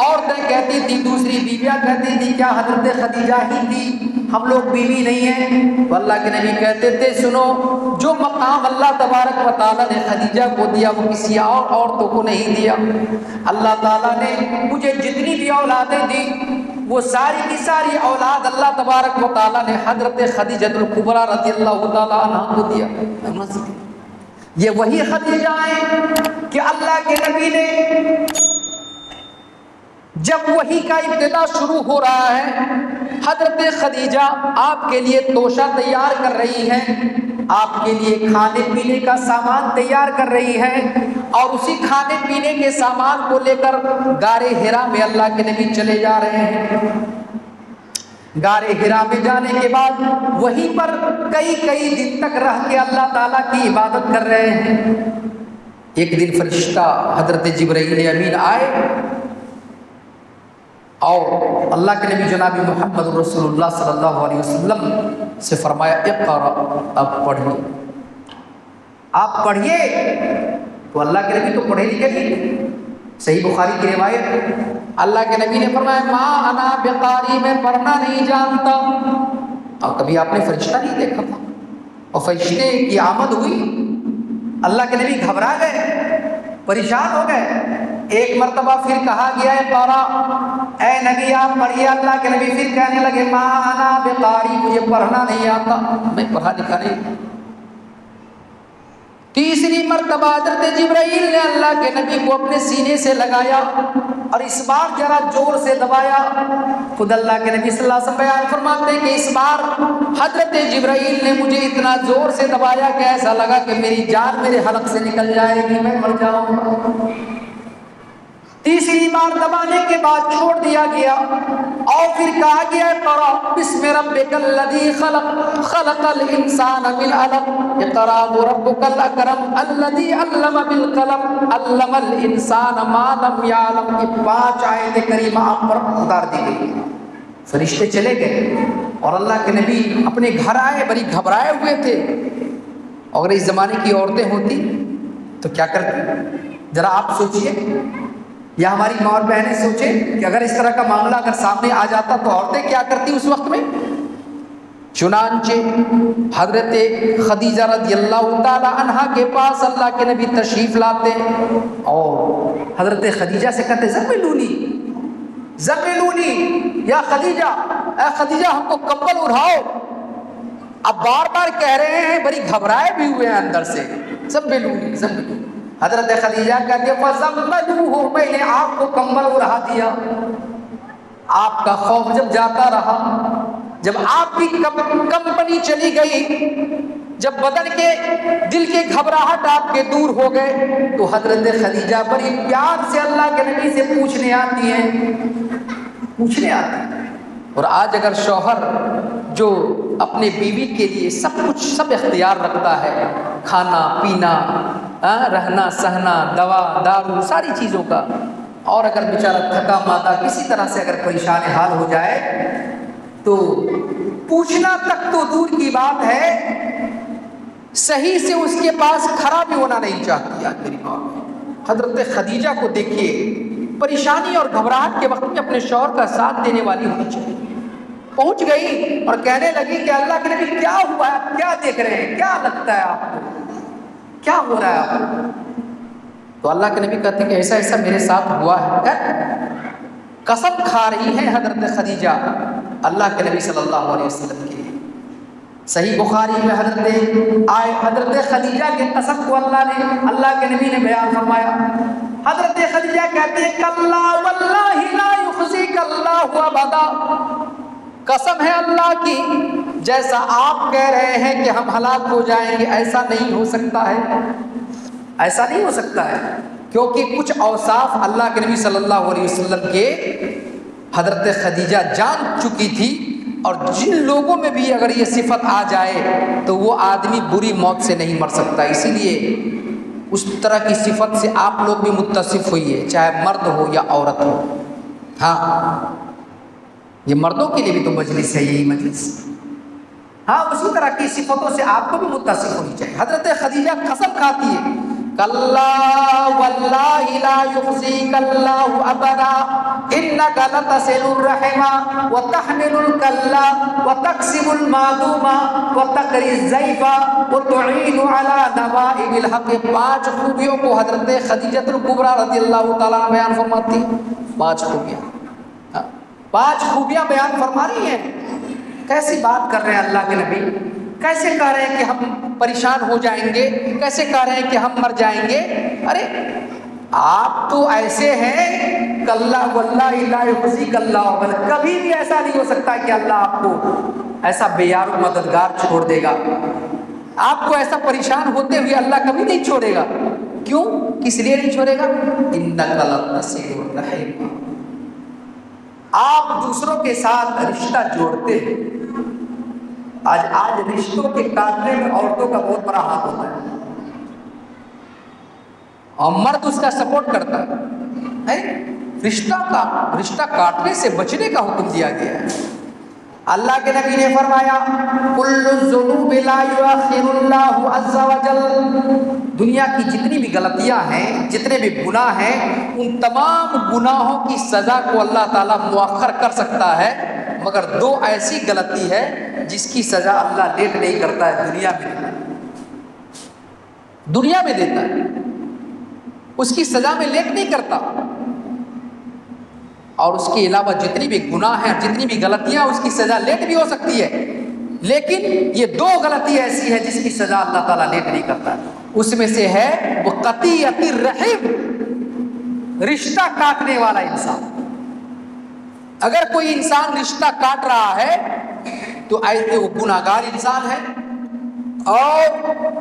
عورتیں کہتی تھی، دوسری بیویاں کہتی تھی کیا حضرت خدیجہ ہی تھی، ہم لوگ بیوی نہیں ہیں؟ تو اللہ کے نبی کہتے تھے سنو، جو مقام اللہ تبارک و تعالیٰ نے خدیجہ کو دیا وہ کسی اور عورتوں کو نہیں دیا۔ اللہ تعالیٰ نے مجھے جتنی بھی اولادیں دی وہ ساری کی ساری اولاد اللہ تبارک و تعالیٰ نے حضرت خدیجہ الکبریٰ رضی اللہ تعالیٰ عنہ کو دیا۔ یہ وہی خدیجہ ہیں کہ اللہ کے نبی نے جب وحی کا ابتدا شروع ہو رہا ہے، حضرت خدیجہ آپ کے لیے توشہ تیار کر رہی ہیں، آپ کے لیے کھانے پینے کا سامان تیار کر رہی ہیں، اور اسی کھانے پینے کے سامان کو لے کر غار حرا میں اللہ کے نبی چلے جا رہے ہیں۔ غار حرا میں جانے کے بعد وہیں پر کئی دن تک رہ کے اللہ تعالیٰ کی عبادت کر رہے ہیں۔ ایک دن فرشتہ حضرت جبرائیل امین آئے اور اللہ کے نبی جناب محمد رسول اللہ صلی اللہ علیہ وسلم سے فرمایا اقرأ، اب پڑھیے، آپ پڑھیے۔ تو اللہ کے نبی تو پڑھے لکھے نہیں، صحیح بخاری کی روایت، اللہ کے نبی نے فرمایا ما انا بقاری، میں پڑھنا نہیں جانتا۔ اور کبھی آپ نے فرشتہ نہیں دیکھا تھا، اور فرشتے کی آمد ہوئی، اللہ کے نبی گھبرا گئے، پریشان ہو گئے۔ ایک مرتبہ پھر کہا گیا ہے قارا، اے نبی آپ پڑھیے۔ اللہ کے نبی پھر کہنے لگے ما انا بقاری، مجھے پڑھنا نہیں آتا، میں پڑھا لکھا نہیں۔ تیسری مرتبہ حضرت جبرائیل نے اللہ کے نبی کو اپنے سینے سے لگایا اور اس بار ذرا زور سے دبایا. خود اللہ کے نبی صلی اللہ علیہ وسلم بیان فرماتے ہیں کہ اس بار حضرت جبرائیل نے مجھے اتنا زور سے دبایا کہ ایسا لگا کہ میری جان میرے حلق سے نکل جائے گی، میں مر جاؤں گا. تیسری بار دبانے کے بعد چھوڑ دیا گیا اور پھر کہا گیا اقرأ بسم ربک الذی خلق خلق الانسان من علق اقرأ وربک الاکرم الذی علم بالقلم علم الانسان ما لم یعلم. یہ 5 آیت کریمہ آپ پر اتار دی گئی. فرشتے چلے گئے اور اللہ کے نبی اپنے گھر آئے، بڑی گھبرائے ہوئے تھے. اگر اس زمانے کی عورتیں ہوتی تو کیا کرتی؟ ذرا آپ سوچئے، یا ہماری ماں اور بہنیں سوچیں کہ اگر اس طرح کا معاملہ اگر سامنے آ جاتا تو عورتیں کیا کرتی اس وقت میں. چنانچہ حضرت خدیجہ رضی اللہ تعالی عنہا کے پاس اللہ کے نبی تشریف لاتے اور حضرت خدیجہ سے کہتے زملونی زملونی یا خدیجہ، اے خدیجہ ہم کو کمبل اڑاؤ. اب بار بار کہہ رہے ہیں، بڑی گھبرائے بھی ہوئے ہیں اندر سے، زملونی زملونی. حضرت خدیجہ کہتے فَزَمَّلُوهُ میں نے آپ کو کمبل اڑا دیا. آپ کا خوف جب جاتا رہا، جب آپ کی کمپنی چلی گئی، جب بدن کے دل کے گھبراہٹ آپ کے دور ہو گئے، تو حضرت خدیجہ بڑی پیار سے اللہ کے نبی سے پوچھنے آتی ہیں. اور آج اگر شوہر جو اپنے بیوی کے لیے سب اختیار رکھتا ہے، کھانا پینا، رہنا سہنا، دوا دارو، ساری چیزوں کا، اور اگر بیچارہ تھکا ماندہ کسی طرح سے اگر پریشان حال ہو جائے تو پوچھنا تک تو دور کی بات ہے، صحیح سے اس کے پاس کھڑا بھی ہونا نہیں چاہتی. آج میری ماں حضرت خدیجہ کو دیکھیے، پریشانی اور گھبراہٹ کے وقت میں اپنے شوہر کا ساتھ دینے والی ہونی چاہیے. پہنچ گئی اور کہنے لگی کہ اللہ کے نبی کیا ہوا ہے، آپ کیا دیکھ رہے ہیں، کیا لگتا ہے آپ کو، کیا ہو رہا ہے آپ کو؟ تو اللہ کے نبی کہتے ہیں کہ ایسا ایسا میرے ساتھ ہوا ہے. قسم کھا رہی ہیں حضرت خدیجہ اللہ کے نبی صلی اللہ علیہ وسلم کی. صحیح بخاری میں حضرت خدیجہ کے قسم کو اللہ کے نبی نے بیان فرمایا. حضرت خدیجہ کہتے ہیں کلا واللہ لا یخزیک اللہ ابدا، قسم ہے اللہ کی، جیسا آپ کہہ رہے ہیں کہ ہم ہلاک ہو جائیں گے، ایسا نہیں ہو سکتا ہے، ایسا نہیں ہو سکتا ہے. کیونکہ کچھ اوصاف اللہ کے نبی صلی اللہ علیہ وسلم کے حضرت خدیجہ جان چکی تھی، اور جن لوگوں میں بھی اگر یہ صفت آ جائے تو وہ آدمی بری موت سے نہیں مر سکتا. اسی لیے اس طرح کی صفت سے آپ لوگ بھی متصف ہوئیے، چاہے مرد ہو یا عورت ہو. ہاں، یہ مردوں کے لیے بھی تو مجلس ہے، یہی مجلس. ہاں، اسی طرح کی صفتوں سے آپ کو بھی متصف ہونی چاہیے. حضرت خدیجہ قسم کھاتی ہے کلا واللہ لا یخزیک اللہ ابدا انک لتصل الرحم وتحمل الکلا وتکسب المعدوم وتقری الضیف وتعین علی نوائب الحق. 5 خوبیوں کو حضرت خدیجہ الکبریٰ رضی اللہ تعالیٰ عنہ بیان فرماتی ہیں. 5 خوبیاں، 5 خوبیاں بیان فرما رہی ہیں. کیسی بات کر رہے ہیں اللہ کے نبی، کیسے کہہ رہے ہیں کہ ہم پریشان ہو جائیں گے، کیسے کہہ رہے ہیں کہ ہم مر جائیں گے. ارے آپ تو ایسے ہیں کلا واللہ لا یخزیک اللہ ابدا، کبھی بھی ایسا نہیں ہو سکتا کہ اللہ آپ کو ایسا بے یار و مددگار چھوڑ دے گا. آپ کو ایسا پریشان ہوتے ہوئے اللہ کبھی نہیں چھوڑے گا. کیوں، کس لیے نہیں چھوڑے گا؟ انک لتصل الرحم، آپ دوسروں کے ساتھ رشتہ جوڑتے ہیں. آج رشتوں کے کاٹنے میں عورتوں کا بہت بڑا ہاتھ ہوتا ہے، اور مرد اس کا سپورٹ کرتا ہے. رشتہ کاٹنے سے بچنے کا حکم دیا گیا ہے. اللہ کے نبی نے فرمایا کل الذنوب لا یؤخر اللہ عز وجل، دنیا کی جتنی بھی غلطیاں ہیں، جتنے بھی گناہ ہیں، ان تمام گناہوں کی سزا کو اللہ تعالیٰ مؤخر کر سکتا ہے، مگر 2 ایسی غلطی ہے جس کی سزا اللہ لیٹ نہیں کرتا ہے، دنیا میں دیتا ہے، اس کی سزا میں لیٹ نہیں کرتا. اور اس کے علاوہ جتنی بھی گناہ ہیں، جتنی بھی غلطیاں، اس کی سزا لیٹ بھی ہو سکتی ہے، لیکن یہ 2 غلطی ایسی ہے جس کی سزا اللہ تعالیٰ لیٹ نہیں کرتا ہے. اس میں سے ہے وہ قطیعۃ الرحم، رشتہ کاٹنے والا انسان۔ اگر کوئی انسان رشتہ کاٹ رہا ہے تو ایسے وہ گناہگار انسان ہے، اور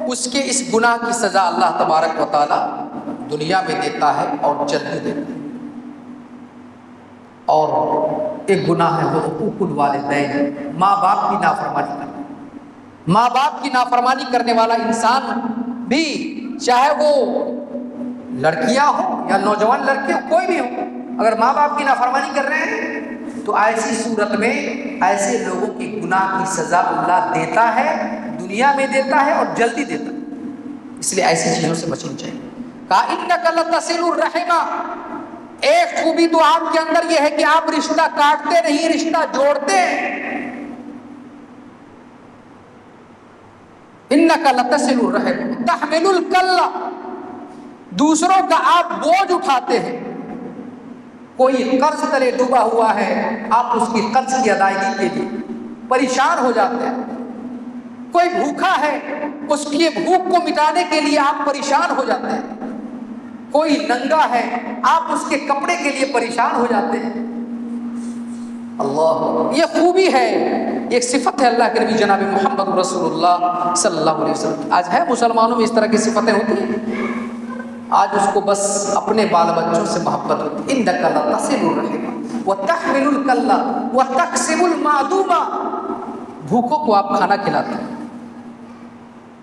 اس کے اس گناہ کی سزا اللہ تبارک و تعالی دنیا میں دیتا ہے اور جلدی دیتا ہے۔ اور ایک گناہ ہے وہ حقوق الوالدین، ماں باپ کی نافرمانی کرنا۔ ماں باپ کی نافرمانی کرنے والا انسان بھی، چاہے وہ لڑکیاں ہوں یا نوجوان لڑکے ہوں، کوئی بھی ہو، اگر ماں باپ کی نافرمانی کر رہے ہیں تو ایسی صورت میں ایسے لوگوں کی گناہ کی سزا اللہ دیتا ہے، دنیا میں دیتا ہے اور جلدی دیتا ہے۔ اس لیے ایسی چیزوں سے بچنا چاہیے۔ کہا انک لتصل الرحم، ایک خوبی تو آپ کے اندر یہ ہے کہ آپ رشتہ کاٹتے نہیں، رشتہ جوڑتے ہیں۔ انک لتصل الرحم تحمل الکل، دوسروں کا آپ بوجھ اٹھاتے ہیں۔ کوئی قرض تلے ڈوبا ہوا ہے، آپ اس کی قرض کی ادائیگی کے لیے پریشان ہو جاتے ہیں۔ کوئی بھوکا ہے، اس کی بھوک کو مٹانے کے لیے آپ پریشان ہو جاتے ہیں۔ کوئی ننگا ہے، آپ اس کے کپڑے کے لیے پریشان ہو جاتے ہیں۔ اللہ، یہ خوبی ہے، ایک صفت ہے اللہ کے نبی جناب محمد رسول اللہ صلی اللہ علیہ وسلم۔ آج ہے مسلمانوں میں اس طرح کی صفتیں ہوتی ہیں، آج اس کو بس اپنے بال بچوں سے محبت ہوتی ہے۔ انک لتصل الرحم وتحمل الکل وتکسب المعدوم، بھوکوں کو آپ کھانا کھلاتے ہیں۔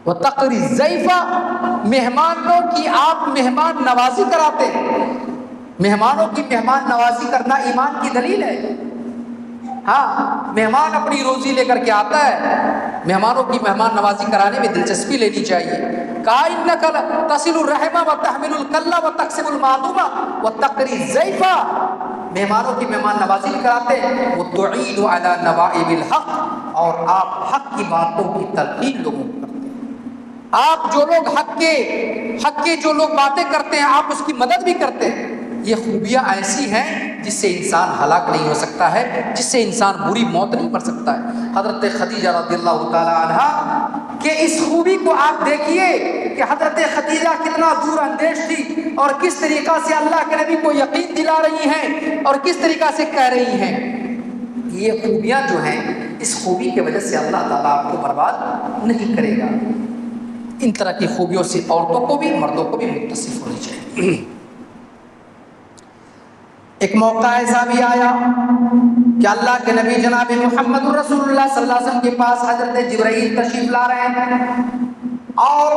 وتقری الضیف، مہمانوں کی آپ مہمان نوازی کراتے ہیں۔ مہمانوں کی مہمان نوازی کرنا ایمان کی دلیل ہے۔ ہاں، مہمان اپنی روزی لے کر کے آتا ہے، مہمانوں کی مہمان نوازی کرانے میں دلچسپی لینی چاہیے۔ کہا انک تصل الرحم وتحمل الکل وتکسب المعدوم وتقری الضیف، مہمانوں کی مہمان نوازی بھی کراتے ہیں۔ وتعین علی نوائب الحق، اور آپ حق کی باتوں کی تلقین لوگوں کو کرتے ہیں۔ آپ جو لوگ حق کے جو لوگ باتیں کرتے ہیں، آپ اس کی مدد بھی کرتے ہیں۔ یہ خوبیاں ایسی ہیں جس سے انسان ہلاک نہیں ہو سکتا ہے، جس سے انسان بری موت نہیں مر سکتا ہے۔ حضرت خدیجہ رضی اللہ تعالی عنہا کہ اس خوبی کو آپ دیکھیے کہ حضرت خدیجہ کتنا دور اندیش تھی، اور کس طریقہ سے اللہ کے نبی کو یقین دلا رہی ہیں، اور کس طریقہ سے کہہ رہی ہیں۔ یہ خوبیاں جو ہیں، اس خوبی کی وجہ سے اللہ تعالیٰ آپ کو برباد نہیں کرے گا۔ ان طرح کی خوبیوں سے عورتوں کو بھی مردوں کو بھی متصف ہونی چاہیے۔ ایک موقع ایسا بھی آیا کہ اللہ کے نبی جناب محمد رسول اللہ صلی اللہ علیہ وسلم کے پاس حضرت جبرائیل تشریف لا رہے ہیں، اور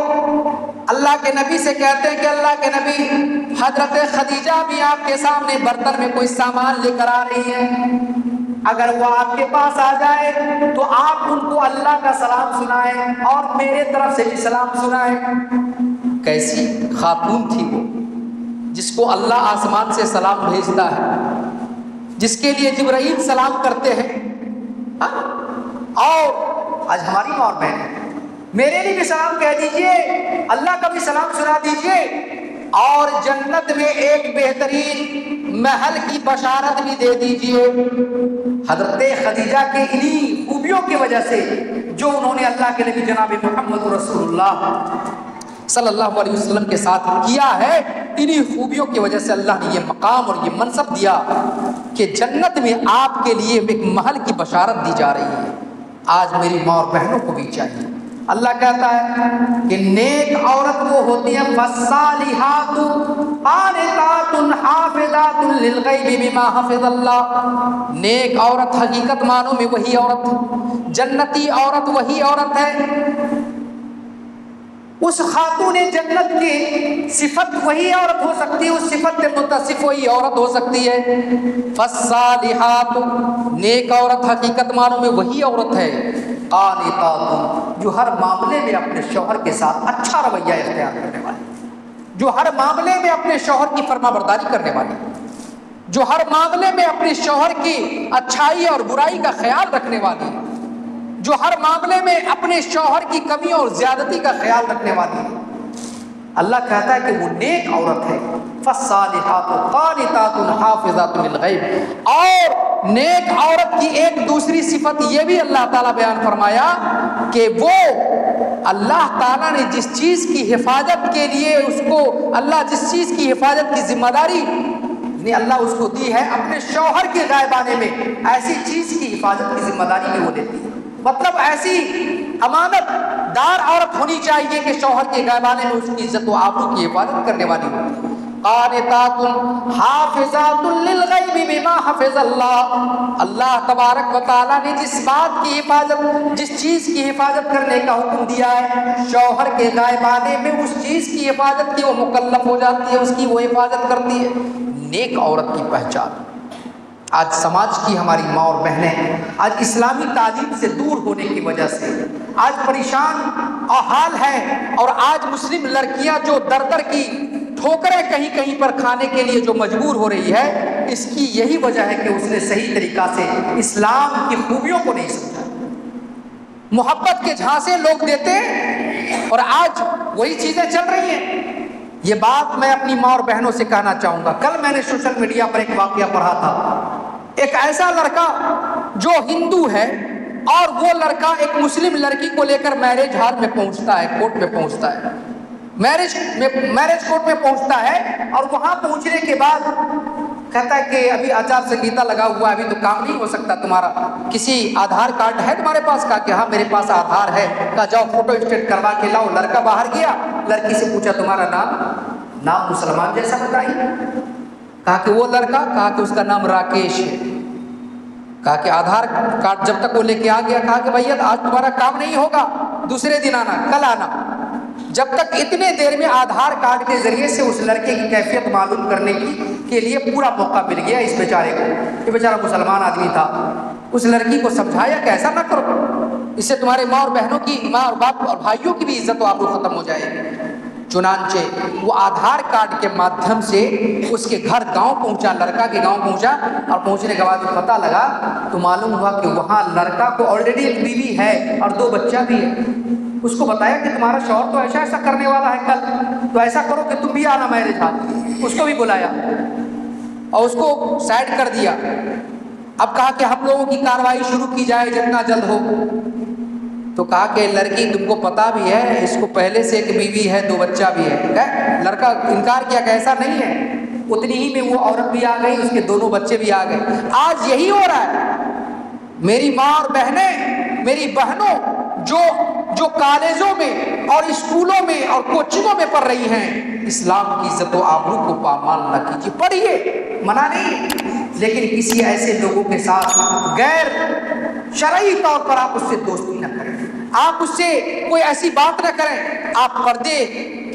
اللہ کے نبی سے کہتے ہیں کہ اللہ کے نبی، حضرت خدیجہ بھی آپ کے سامنے برتن میں کوئی سامان لے کر آ رہی ہے، اگر وہ آپ کے پاس آ جائے تو آپ ان کو اللہ کا سلام سنائیں اور میرے طرف سے بھی سلام سنائیں۔ کیسی خاتون تھی وہ، جس کو اللہ آسمان سے سلام بھیجتا ہے، جس کے لیے جبرائیل سلام کرتے ہیں۔ اور آج ہماری ماں اور بہن، میرے لیے بھی سلام کہہ دیجئے، اللہ کا بھی سلام سنا دیجئے، اور جنت میں ایک بہترین محل کی بشارت بھی دے دیجئے۔ حضرت خدیجہ کے انہی خوبیوں کی وجہ سے جو انہوں نے اللہ کے نبی جناب محمد رسول اللہ صلی اللہ علیہ وسلم کے ساتھ کیا ہے، انہی خوبیوں کی وجہ سے اللہ نے یہ مقام اور یہ منصب دیا کہ جنت میں آپ کے لیے ایک محل کی بشارت دی جا رہی ہے۔ آج میری ماں اور بہنوں کو بھی چاہیے، اللہ کہتا ہے کہ نیک عورت وہ ہوتی ہیں فالصالحات قانتات حافظات للغیب بما حفظ اللہ۔ نیک عورت حقیقت معنوں میں وہی عورت، جنتی عورت وہی عورت ہے، اس خاتون جنت کی صفت وہی عورت ہو سکتی ہے، اس صفت سے متصف وہی عورت ہو سکتی ہے۔ فالصالحات، نیک عورت حقیقت معنوں میں وہی عورت ہے، قانتات، جو ہر معاملے میں اپنے شوہر کے ساتھ اچھا رویہ اختیار کرنے والی، جو ہر معاملے میں اپنے شوہر کی فرما برداری کرنے والی، جو ہر معاملے میں اپنے شوہر کی اچھائی اور برائی کا خیال رکھنے والی، جو ہر معاملے میں اپنے شوہر کی کمی اور زیادتی کا خیال رکھنے والی ہے۔ اللہ کہتا ہے کہ وہ نیک عورت ہے، فالصالحات قانتات حافظات للغیب۔ اور نیک عورت کی ایک دوسری صفت یہ بھی اللہ تعالیٰ بیان فرمایا کہ وہ اللہ تعالیٰ نے جس چیز کی حفاظت کے لیے اس کو اللہ جس چیز کی حفاظت کی ذمہ داری نے اللہ اس کو دی ہے اپنے شوہر کے غائبانے میں، ایسی چیز کی حفاظت کی ذمہ داری بھی وہ لیتی ہے۔ مطلب ایسی امانت دار عورت ہونی چاہیے کہ شوہر کے غائبانے میں اس کی عزت و آبرو کی حفاظت کرنے والی ہوتی ہے۔ قانتات حافظات للغیب بما حفظ اللہ، اللہ تبارک و تعالیٰ نے جس بات کی حفاظت جس چیز کی حفاظت کرنے کا حکم دیا ہے، شوہر کے غائبانے میں اس چیز کی حفاظت کی وہ مکلف ہو جاتی ہے، اس کی وہ حفاظت کرتی ہے۔ نیک عورت کی پہچان آج سماج کی ہماری ماں اور بہنیں آج اسلامی تعلیم سے دور ہونے کی وجہ سے آج پریشان حال ہے، اور آج مسلم لڑکیاں جو در در کی ٹھوکریں کہیں کہیں پر کھانے کے لیے جو مجبور ہو رہی ہے، اس کی یہی وجہ ہے کہ اس نے صحیح طریقہ سے اسلام کی خوبیوں کو نہیں سمجھا۔ محبت کے جھانسے لوگ دیتے ہیں اور آج وہی چیزیں چل رہی ہیں۔ یہ بات میں اپنی ماں اور بہنوں سے کہنا چاہوں گا۔ کل میں نے سوشل میڈیا پر ایک واقعہ پڑھا تھا، ایک ایسا لڑکا جو ہندو ہے اور وہ لڑکا ایک مسلم لڑکی کو لے کر میرج ہال میں پہنچتا ہے، کورٹ میں پہنچتا ہے، میرج کورٹ میں پہنچتا ہے، اور وہاں پہنچنے کے بعد کہتا ہے کہ ابھی آچار سنگیتا لگا ہوا ہے، ابھی تو کام نہیں ہو سکتا تمہارا، کسی آدھار کارڈ ہے تمہارے پاس؟ کہا کہ ہاں میرے پاس آدھار ہے۔ کہا جاؤ فوٹو اسٹیٹ کروا کے لاؤ۔ لڑکا باہر گیا، لڑکی سے پوچھا تمہارا نام مسلمان جیسا بتائیے۔ کہا کہ وہ لڑکا، کہا کہ اس کا نام راکیش ہے۔ کہا کہ آدھار کارڈ جب تک وہ لے کے آ گیا، کہا کہ بھیا آج تمہارا کام نہیں ہوگا، دوسرے دن آنا، کل آنا۔ جب تک اتنے دیر میں آدھار کارڈ کے ذریعے سے اس لڑکے کی کیفیت معلوم کرنے کے لیے پورا موقع مل گیا اس بیچارے کو۔ یہ بیچارہ مسلمان آدمی تھا، اس لڑکی کو سمجھایا کہ ایسا نہ کرو، اس سے تمہارے ماں اور بہنوں کی، ماں اور باپ اور بھائیوں کی بھی عزت و آبرو ختم ہو جائے گی۔ چنانچہ وہ آدھار کارڈ کے مادھیم سے اس کے گھر گاؤں پہنچا، لڑکا کے گاؤں پہنچا، اور پہنچنے کے بعد پتہ لگا تو معلوم ہوا کہ وہاں لڑکا کو آلریڈی ایک بیوی ہے اور 2 بچہ بھی ہے۔ اس کو بتایا کہ تمہارا شوہر تو ایسا کرنے والا ہے کل، تو ایسا کرو کہ تم بھی آنا میرج ہال۔ اس کو بھی بلایا اور اس کو سائڈ کر دیا۔ اب کہا کہ ہم لوگوں کی کارروائی شروع کی جائے جتنا جلد ہو۔ تو کہا کہ لڑکی تم کو پتا بھی ہے اس کو پہلے سے ایک بیوی ہے، 2 بچہ بھی ہے۔ لڑکا انکار کیا کہ ایسا نہیں ہے۔ اتنی ہی میں وہ عورت بھی آ گئی، اس کے 2 بچے بھی آ گئے۔ آج یہی ہو رہا ہے۔ میری ماں اور بہنیں، میری بہنوں جو کالجوں میں اور اسکولوں میں اور کوچنگوں میں پڑھ رہی ہیں، اسلام کی عزت و آبرو کو پامال نہ کیجیے۔ پڑھیے، منع نہیں، لیکن کسی ایسے لوگوں کے ساتھ غیر شرعی طور پر آپ اس سے دوستی نہ کریں، آپ اس سے کوئی ایسی بات نہ کریں۔ آپ پردے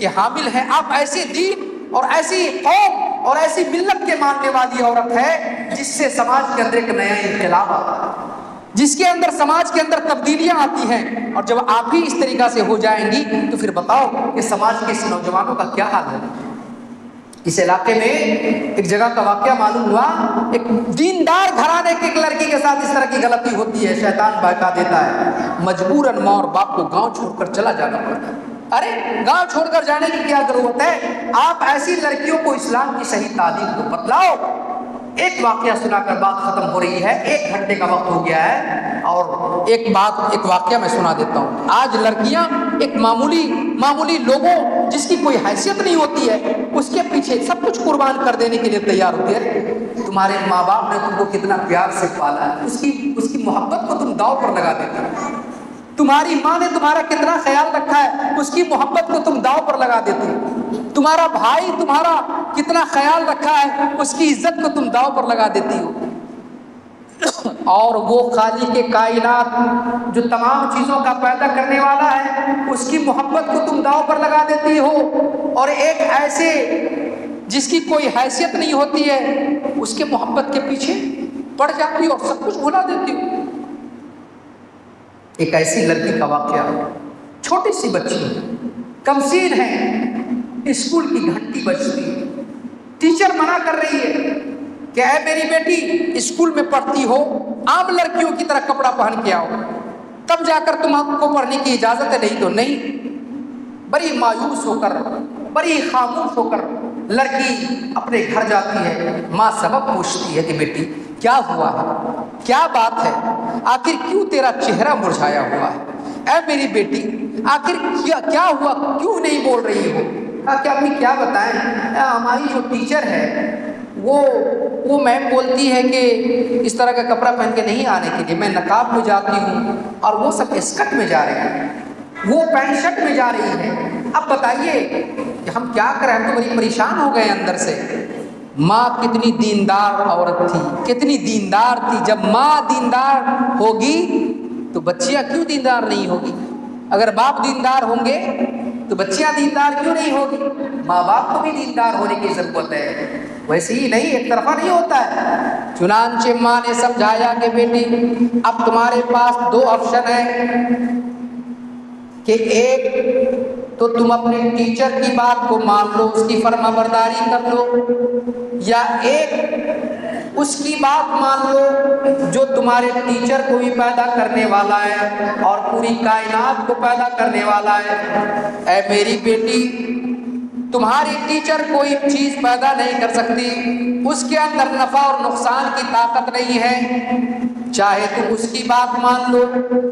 کے حامل ہیں، آپ ایسے دین اور ایسی قوم اور ایسی ملت کے ماننے والی عورت ہے جس سے سماج کے اندر ایک نیا انقلاب آتا ہے، جس کے اندر سماج کے اندر تبدیلیاں آتی ہیں۔ اور جب آپ ہی اس طریقہ سے ہو جائیں گی تو پھر بتاؤ کہ سماج کے اس نوجوانوں کا کیا حال ہے۔ اس علاقے میں ایک جگہ کا واقعہ معلوم ہوا، ایک دیندار گھرانے کی ایک لڑکی کے ساتھ اس طرح کی غلطی ہوتی ہے، شیطان بہکا دیتا ہے، مجبوراً ماں اور باپ کو گاؤں چھوڑ کر چلا جانا پڑتا ہے۔ ارے گاؤں چھوڑ کر جانے کی کیا ضرورت ہے؟ آپ ایسی لڑکیوں کو اسلام کی صحیح تعلیم کو بتلاؤ۔ ایک واقعہ سنا کر بات ختم ہو رہی ہے، 1 گھنٹے کا وقت ہو گیا ہے، اور ایک واقعہ میں سنا دیتا ہوں۔ آج لڑکیاں ایک معمولی لوگوں جس کی کوئی حیثیت نہیں ہوتی ہے اس کے پیچھے سب کچھ قربان کر دینے کے لیے تیار ہوتی ہے۔ تمہارے ماں باپ نے تم کو کتنا پیار سے پالا ہے، اس کی محبت کو تم داؤ پر لگا دیتے ہو۔ تمہاری ماں نے تمہارا کتنا خیال رکھا ہے، اس کی محبت کو تم داؤ پر لگا دیتے ہو۔ تمہارا بھائی تمہارا کتنا خیال رکھا ہے، اس کی عزت کو تم داؤ پر لگا دیتی ہو۔ اور وہ خالق کائنات جو تمام چیزوں کا پیدا کرنے والا ہے، اس کی محبت کو تم داؤ پر لگا دیتی ہو، اور ایک ایسے جس کی کوئی حیثیت نہیں ہوتی ہے اس کے محبت کے پیچھے پڑ جاتی ہو اور سب کچھ بھلا دیتی ہو۔ ایک ایسی لڑکی کا واقعہ، چھوٹی سی بچی کمسین ہے، اسکول کی گھنٹی بجتی ہے، ٹیچر منع کر رہی ہے کہ اے میری بیٹی اسکول میں پڑھتی ہو، عام لڑکیوں کی طرح کپڑا پہن کے آؤ، تب جا کر تم کو پڑھنے کی اجازت ہے، نہیں تو نہیں۔ بڑی مایوس ہو کر، بڑی خاموش ہو کر لڑکی اپنے گھر جاتی ہے۔ ماں سبب پوچھتی ہے کہ بیٹی کیا ہوا ہے، کیا بات ہے، آخر کیوں تیرا چہرہ مرجھایا ہوا ہے؟ اے میری بیٹی آخر کیا ہوا، کیوں نہیں بول رہی ہو؟ کہا کہ امی کیا بتائیں، ہماری جو ٹیچر ہے وہ میم بولتی ہے کہ اس طرح کا کپڑا پہن کے نہیں آنے کے لیے، میں نقاب میں جاتی ہوں اور وہ سب اسکرٹ میں جا رہے ہیں، وہ پینٹ شرٹ میں جا رہی ہے۔ اب بتائیے کہ ہم کیا کریں، ہم تو بڑی پریشان ہو گئے اندر سے۔ ماں کتنی دیندار عورت تھی، کتنی دیندار تھی۔ جب ماں دیندار ہوگی تو بچیاں کیوں دیندار نہیں ہوگی؟ اگر باپ دیندار ہوں گے تو بچیاں دیندار کیوں نہیں ہوگی؟ ماں باپ کو بھی دیندار ہونے کی ضرورت ہے، ویسے ہی نہیں، ایک طرفہ نہیں ہوتا ہے۔ چنانچہ ماں نے سمجھایا کہ بیٹی اب تمہارے پاس دو آپشن ہیں کہ ایک تو تم اپنے ٹیچر کی بات کو مان لو، اس کی فرما برداری کر لو، یا ایک اس کی بات مان لو جو تمہارے ٹیچر کو بھی پیدا کرنے والا ہے اور پوری کائنات کو پیدا کرنے والا ہے۔ اے میری بیٹی، تمہاری ٹیچر کوئی چیز پیدا نہیں کر سکتی، اس کے اندر نفع اور نقصان کی طاقت نہیں ہے، چاہے تم اس کی بات مان لو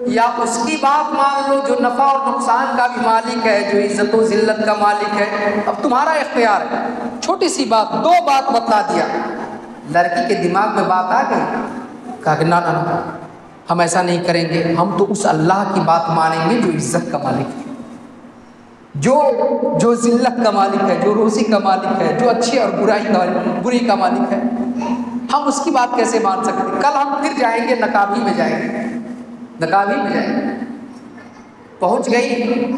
یا اس کی بات مان لو جو نفع اور نقصان کا بھی مالک ہے، جو عزت و ذلت کا مالک ہے، اب تمہارا اختیار ہے۔ چھوٹی سی بات، دو بات بتا دیا، لڑکی کے دماغ میں بات آ گئی، کہا کہ نا ہم ایسا نہیں کریں گے، ہم تو اس اللہ کی بات مانیں گے جو عزت کا مالک ہے، جو ذلت کا مالک ہے، جو روزی کا مالک ہے، جو اچھی اور بری کا مالک ہے، ہم اس کی بات کیسے مان سکتے؟ کل ہم پھر جائیں گے نقابی میں جائیں گے، نقابی میں جائیں گے۔ پہنچ گئی،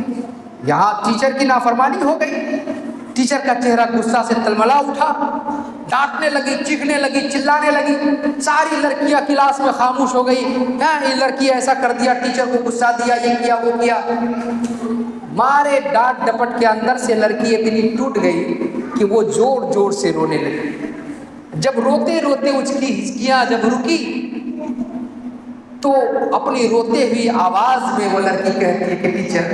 یہاں ٹیچر کی نافرمانی ہو گئی، ٹیچر کا چہرہ غصہ سے تلملا اٹھا، ڈانٹنے لگی، چیخنے لگی، چلانے لگی، ساری لڑکیاں کلاس میں خاموش ہو گئی، یہ لڑکی ایسا کر دیا، ٹیچر کو غصہ دیا، یہ کیا وہ کیا۔ مارے ڈانٹ ڈپٹ کے اندر سے لڑکی اتنی ٹوٹ گئی کہ وہ زور زور سے رونے لگی۔ جب روتے روتے اس کی ہچکیاں جب رکی تو اپنی روتے ہوئی آواز میں وہ لڑکی کہتی ہے کہ ٹیچر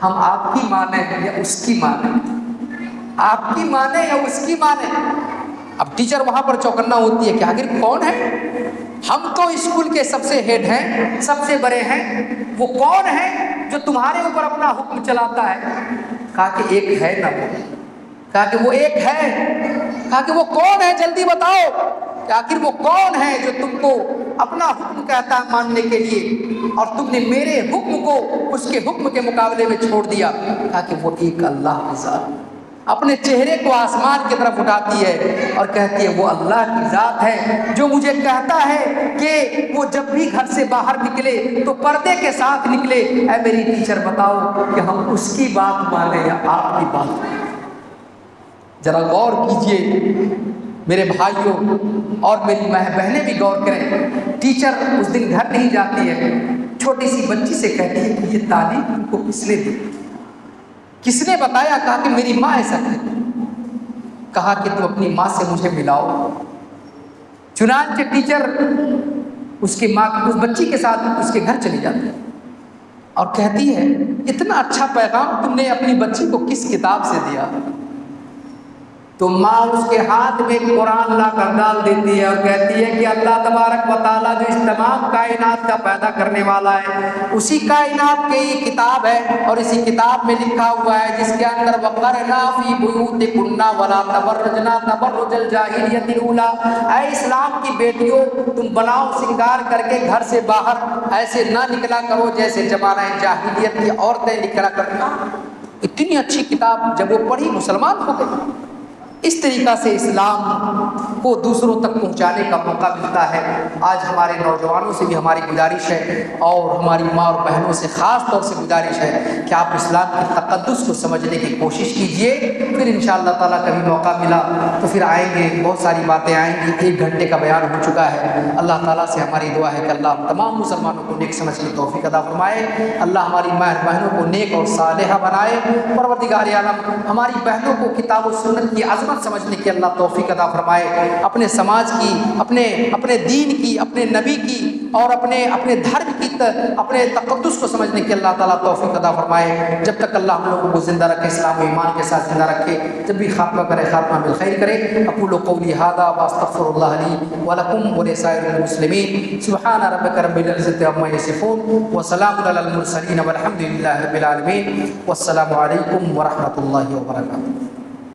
ہم آپ کی مانیں یا اس کی مانیں، آپ کی مانیں یا اس کی مانیں۔ اب ٹیچر وہاں پر چوکنا ہوتی ہے کہ آخر کون ہے؟ ہم تو اسکول کے سب سے ہیڈ ہیں، سب سے بڑے ہیں، وہ کون ہے جو تمہارے اوپر اپنا حکم چلاتا ہے؟ کہا کہ ایک ہے نا، وہ کہا کہ وہ ایک ہے، کہا کہ وہ کون ہے جلدی بتاؤ، کہ آخر وہ کون ہے جو تم کو اپنا حکم کہتا ہے ماننے کے لیے اور تم نے میرے حکم کو اس کے حکم کے مقابلے میں چھوڑ دیا؟ کہا کہ وہ ایک اللہ کی ذات، اپنے چہرے کو آسمان کی طرف اٹھاتی ہے اور کہتی ہے وہ اللہ کی ذات ہے جو مجھے کہتا ہے کہ وہ جب بھی گھر سے باہر نکلے تو پردے کے ساتھ نکلے۔ اے میری ٹیچر بتاؤ کہ ہم اس کی بات مانیں یا آپ کی بات مانیں؟ ذرا غور کیجئے میرے بھائیوں اور میری بہنیں بھی غور کریں۔ ٹیچر اس دن گھر نہیں جاتی ہے، چھوٹی سی بچی سے کہتی ہے کہ یہ تعلیم تم کو کس نے دی، کس نے بتایا؟ کہا کہ میری ماں ایسا کہتی، کہا کہ تم اپنی ماں سے مجھے ملاؤ۔ چنانچہ ٹیچر اس کی ماں اس بچی کے ساتھ اس کے گھر چلی جاتی ہے اور کہتی ہے اتنا اچھا پیغام تم نے اپنی بچی کو کس کتاب سے دیا؟ تو ماں اس کے ہاتھ میں قرآن لا کر ڈال دیتی ہے اور کہتی ہے کہ اللہ تبارک و تعالیٰ جو اس تمام کائنات کا پیدا کرنے والا ہے اسی کائنات کی یہ کتاب ہے، اور اسی کتاب میں لکھا ہوا ہے جس کے اندر وَقَرْنَا فِي بُيُوتِكُنَّ وَلَا تَبَرَّجْنَا تَبَرُّجَ الْجَاهِلِيَّةِ الْأُولَىٰ، اے اسلام کی بیٹیوں تم بناؤ سنگار کر کے گھر سے باہر ایسے نہ نکلا کرو جیسے زمانہ جاہلیت کی عورتیں نکلا کرتی۔ اتنی اچھی کتاب جب وہ پڑھی مسلمان ہو گئی۔ اس طریقہ سے اسلام کو دوسروں تک پہنچانے کا موقع ملتا ہے۔ آج ہمارے نوجوانوں سے بھی ہماری گزارش ہے اور ہماری ماں اور بہنوں سے خاص طور سے گزارش ہے کہ آپ اسلام کی تقدس کو سمجھنے کی کوشش کیجئے، پھر انشاءاللہ تعالیٰ کبھی موقع ملا تو پھر آئیں گے، بہت ساری باتیں آئیں گی۔ 1 گھنٹے کا بیان ہو چکا ہے۔ اللہ تعالیٰ سے ہماری دعا ہے کہ اللہ تمام مسلمانوں کو نیک سمجھ کی توفیق عطا فرمائے، اللہ ہماری ماں بہنوں کو نیک اور صالحہ بنائے۔ پروردگار عالم ہماری بہنوں کو کتاب و سنت کی عظمت عظمت سمجھنے کی اللہ توفیق عطا فرمائے، اپنے سماج کی، اپنے دین کی، اپنے نبی کی اور اپنے دھرم کی، اپنے تقدس کو سمجھنے کی اللہ تعالیٰ توفیق عطا فرمائے۔ جب تک اللہ ہم لوگوں کو زندہ رکھے، اسلام و ایمان کے ساتھ زندہ رکھے، جب بھی خاتمہ کرے خاتمہ بالخیر کرے۔ اقول قولی ھذا واستغفر اللہ لی ولکم ولسائر المسلمین۔ سبحان ربک رب العزۃ عما یصفون وسلام علی المرسلین والحمد للہ رب العالمین، والسلام علیکم ورحمۃ اللہ وبرکاتہ۔